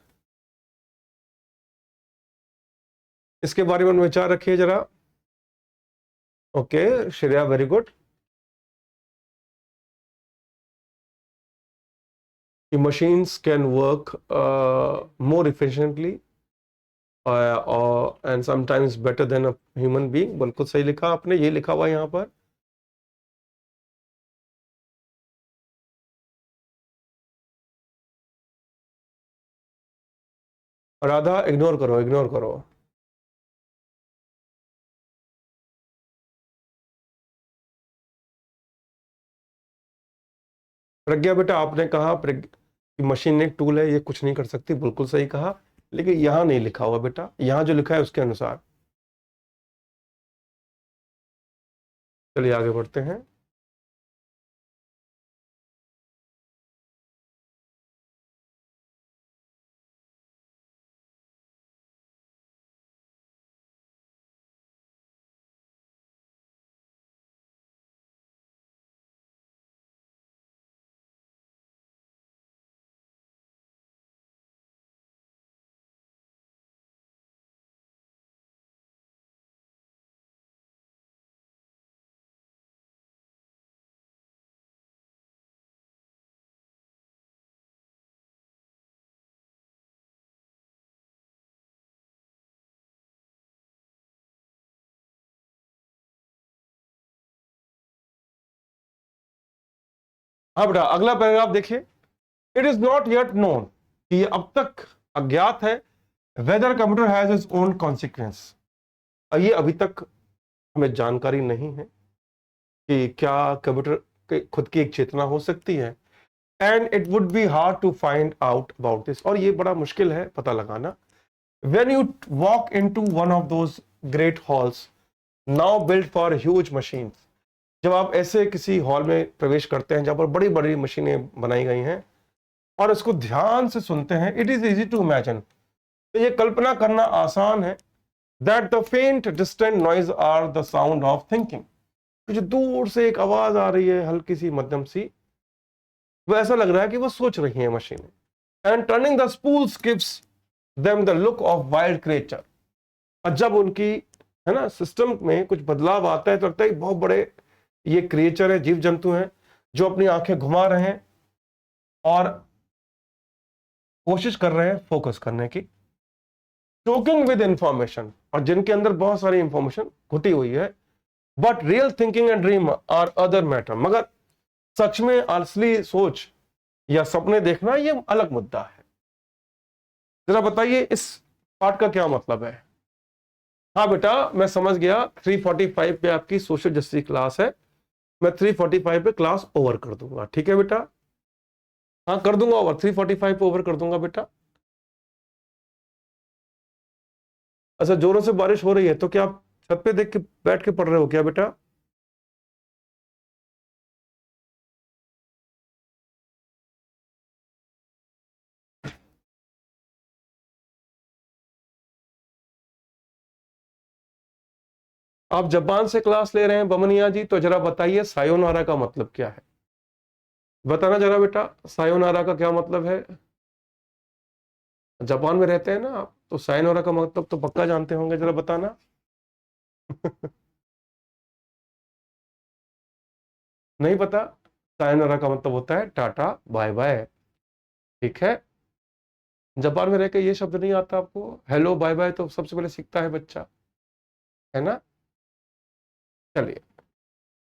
इसके बारे में विचार रखिए जरा। Okay Shreya, very good. Machines can work more efficiently and sometimes better than a human being. बिल्कुल सही लिखा आपने, ये लिखा हुआ यहां पर। राधा इग्नोर करो, इग्नोर करो। प्रज्ञा बेटा, आपने कहा कि मशीन एक टूल है, ये कुछ नहीं कर सकती, बिल्कुल सही कहा, लेकिन यहां नहीं लिखा हुआ बेटा, यहां जो लिखा है उसके अनुसार। चलिए आगे बढ़ते हैं। हाँ बेटा, अगला पैराग्राफ देखिए। It is not yet known, कि ये अब तक अज्ञात है, whether computer has its own consequence. ये अभी तक हमें जानकारी नहीं है कि क्या कंप्यूटर के खुद की एक चेतना हो सकती है। And it would be hard to find out about this, और ये बड़ा मुश्किल है पता लगाना। When you walk into one of those great halls now build for huge machines, जब आप ऐसे किसी हॉल में प्रवेश करते हैं जहां पर बड़ी बड़ी मशीनें बनाई गई हैं और इसको ध्यान से सुनते हैं, it is easy to imagine, तो ये कल्पना करना आसान है, that the faint distant noise are the sound of thinking, जो दूर से एक आवाज आ रही है हल्की सी मध्यम सी, वो ऐसा लग रहा है कि वो सोच रही है मशीनें। And turning the spools gives them the look of wild creature, और जब उनकी है ना सिस्टम में कुछ बदलाव आता है तो लगता है कि बहुत बड़े ये क्रिएचर है, जीव जंतु हैं जो अपनी आंखें घुमा रहे हैं और कोशिश कर रहे हैं फोकस करने की। टोकिंग विद इंफॉर्मेशन, और जिनके अंदर बहुत सारी इंफॉर्मेशन घुटी हुई है। But real thinking and dream are other matter, मगर सच में असली सोच या सपने देखना ये अलग मुद्दा है। जरा बताइए इस पार्ट का क्या मतलब है। हाँ बेटा, मैं समझ गया, 3:45 पे आपकी सोशल जस्टिस क्लास है, मैं 3:45 पे क्लास ओवर कर दूंगा, ठीक है बेटा। हाँ कर दूंगा ओवर, 3:45 पे ओवर कर दूंगा बेटा। अच्छा, जोरों से बारिश हो रही है तो क्या आप छत पे देख के बैठ के पढ़ रहे हो क्या बेटा? आप जापान से क्लास ले रहे हैं बमनिया जी, तो जरा बताइए सायोनारा का मतलब क्या है, बताना जरा बेटा, सायोनारा का क्या मतलब है। जापान में रहते हैं ना आप, तो सायोनारा का मतलब तो पक्का जानते होंगे, जरा बताना। नहीं पता? सायोनारा का मतलब होता है टाटा बाय बाय, ठीक है। जापान में रहकर ये शब्द नहीं आता आपको? हेलो बाय बाय तो सबसे पहले सीखता है बच्चा, है ना। चलिए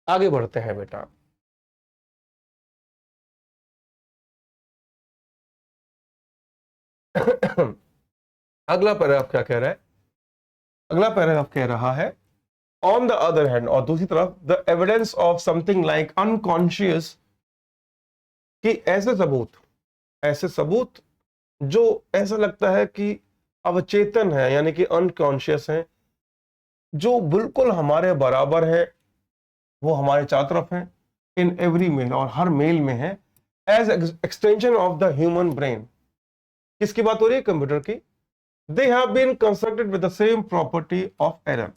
आगे बढ़ते हैं बेटा। अगला पैराग्राफ क्या कह रहा है? अगला पैराग्राफ कह रहा है, ऑन द अदर हैंड, और दूसरी तरफ, the evidence of something like unconscious, कि ऐसे सबूत जो ऐसा लगता है कि अवचेतन है, यानी कि अनकॉन्शियस है, जो बिल्कुल हमारे बराबर है, वो हमारे चारों तरफ है, इन एवरी मेल, और हर मेल में है, as extension of the human brain. किसकी बात हो रही है? कंप्यूटर की। They have been constructed with the same property of error,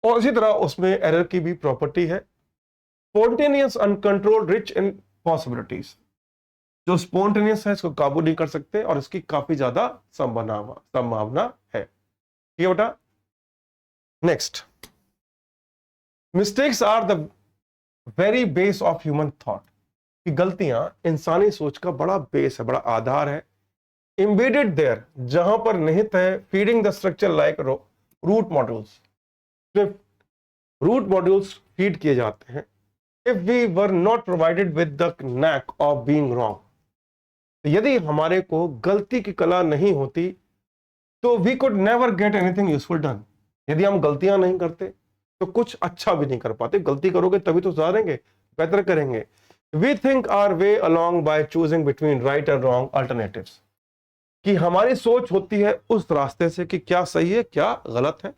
और इसी तरह उसमें एरर की भी प्रॉपर्टी है। Spontaneous uncontrolled rich in possibilities, जो स्पॉन्टेनियस है इसको काबू नहीं कर सकते और इसकी काफी ज्यादा संभावना है। ठीक है बेटा। Next, mistakes are the very base of human thought, कि गलतियां इंसानी सोच का बड़ा बेस है, बड़ा आधार है। एम्बेडेड देयर, जहां पर निहित है, feeding the structure like root modules, root modules फीड किए जाते हैं। If we were not provided with the knack of being wrong, यदि हमारे को गलती की कला नहीं होती तो we could never get anything useful done. यदि हम गलतियां नहीं करते तो कुछ अच्छा भी नहीं कर पाते। गलती करोगे तभी तो सुधारेंगे, बेहतर करेंगे। We think our way along by choosing between right and wrong alternatives, कि हमारी सोच होती है उस रास्ते से कि क्या सही है क्या गलत है।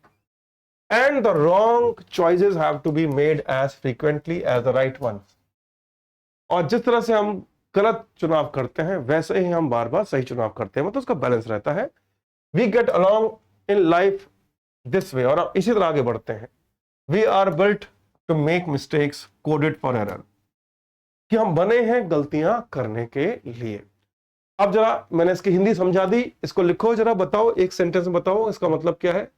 And the wrong choices have to be made as frequently as the right ones, और जिस तरह से हम गलत चुनाव करते हैं वैसे ही हम बार बार सही चुनाव करते हैं, मतलब उसका बैलेंस रहता है। We get along in life this way, और इसी तरह आगे बढ़ते हैं। We are built to make mistakes coded for error, कि हम बने हैं गलतियां करने के लिए। अब जरा मैंने इसकी हिंदी समझा दी, इसको लिखो जरा, बताओ एक सेंटेंस में बताओ इसका मतलब क्या है।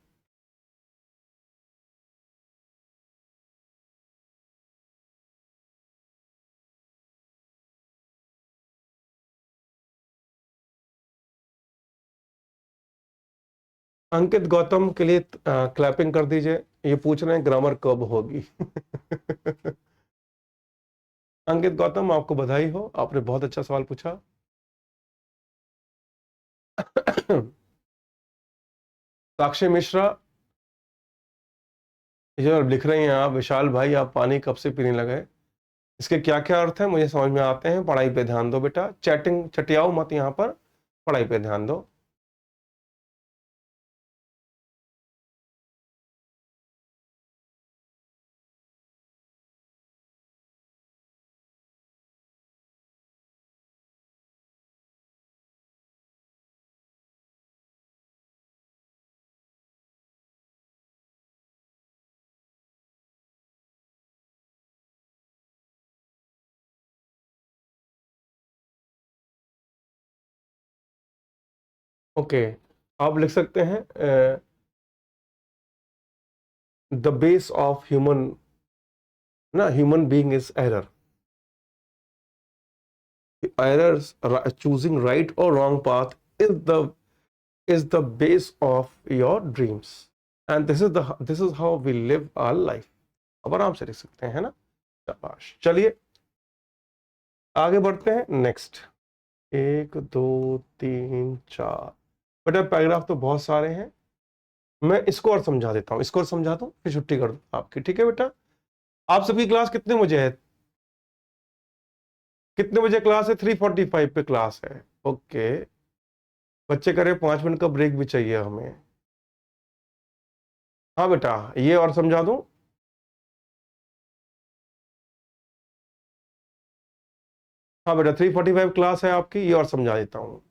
अंकित गौतम के लिए क्लैपिंग कर दीजिए, ये पूछ रहे हैं ग्रामर कब होगी। अंकित गौतम आपको बधाई हो, आपने बहुत अच्छा सवाल पूछा। साक्षी मिश्रा, ये लिख रही हैं आप, विशाल भाई आप पानी कब से पीने लगे, इसके क्या क्या अर्थ है मुझे समझ में आते हैं। पढ़ाई पे ध्यान दो बेटा, चैटिंग चटियाओ मत यहाँ पर, पढ़ाई पे ध्यान दो। ओके, आप लिख सकते हैं द बेस ऑफ ह्यूमन, ना human being is error. Errors, choosing right or wrong path is the base of your dreams, and this is how we live our life। अब आराम से लिख सकते हैं, है ना। शाबाश, चलिए आगे बढ़ते हैं। नेक्स्ट, 1 2 3 4, बेटा पैराग्राफ तो बहुत सारे हैं, मैं इसको और समझा देता हूँ, इसको और समझा दूँ फिर छुट्टी कर दूँ आपकी। ठीक है बेटा। आप सबकी क्लास कितने बजे है, कितने बजे क्लास है? 3:45 पे क्लास है। ओके, बच्चे करें 5 मिनट का ब्रेक भी चाहिए हमें। हाँ बेटा, ये और समझा दूं। हाँ बेटा, 3:45 क्लास है आपकी, ये और समझा देता हूँ।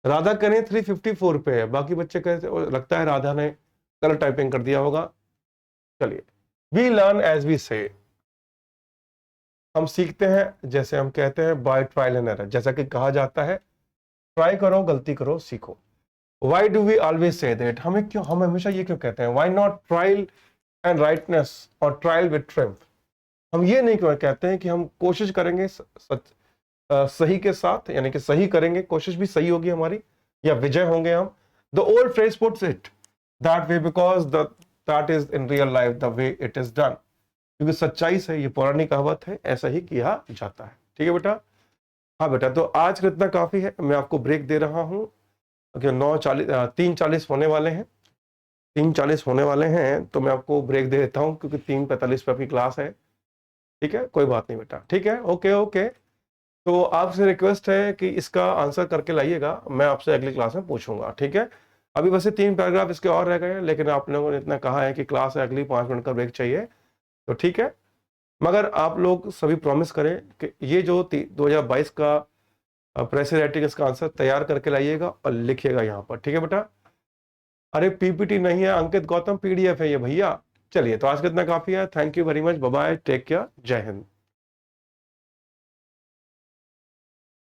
राधा करें 3:54 पे है, बाकी बच्चे कहते, लगता है राधा ने गलत टाइपिंग कर दिया होगा। चलिए, वी लर्न एज वी से, हम सीखते हैं जैसे हम कहते हैं, बाय ट्रायल एंड एरर, जैसा कि कहा जाता है ट्राई करो गलती करो सीखो। Why do we always say that, हम हमेशा ये क्यों कहते हैं, why not trial and rightness और ट्रायल विद ट्रिम्फ। हम ये नहीं क्यों कहते हैं कि हम कोशिश करेंगे सही के साथ, यानी कि सही करेंगे, कोशिश भी सही होगी हमारी, या विजय होंगे हम। The old phrase puts it that way because that is in real life the way it is done, क्योंकि सच्चाई से, ये पुरानी कहावत है, ऐसा ही किया जाता है। ठीक है बेटा। हाँ बेटा, तो आज का इतना काफी है, मैं आपको ब्रेक दे रहा हूँ, क्योंकि 3:40 होने वाले हैं, 3:40 होने वाले हैं, तो मैं आपको ब्रेक दे देता हूँ, क्योंकि 3:45 पे आपकी क्लास है। ठीक है, कोई बात नहीं बेटा, ठीक है, ओके ओके। तो आपसे रिक्वेस्ट है कि इसका आंसर करके लाइएगा, मैं आपसे अगली क्लास में पूछूंगा। ठीक है, अभी वैसे 3 पैराग्राफ इसके और रह गए हैं, लेकिन आप लोगों ने इतना कहा है कि क्लास है अगली, 5 मिनट का ब्रेक चाहिए, तो ठीक है। मगर आप लोग सभी प्रॉमिस करें कि ये जो 2022 का प्रेस राइटिंग, इसका आंसर तैयार करके लाइएगा और लिखिएगा यहाँ पर। ठीक है बेटा। अरे पीपीटी नहीं है अंकित गौतम, पीडीएफ है ये भैया। चलिए, तो आज का इतना काफी है। Thank you very much, bye bye, take care, जय हिंद।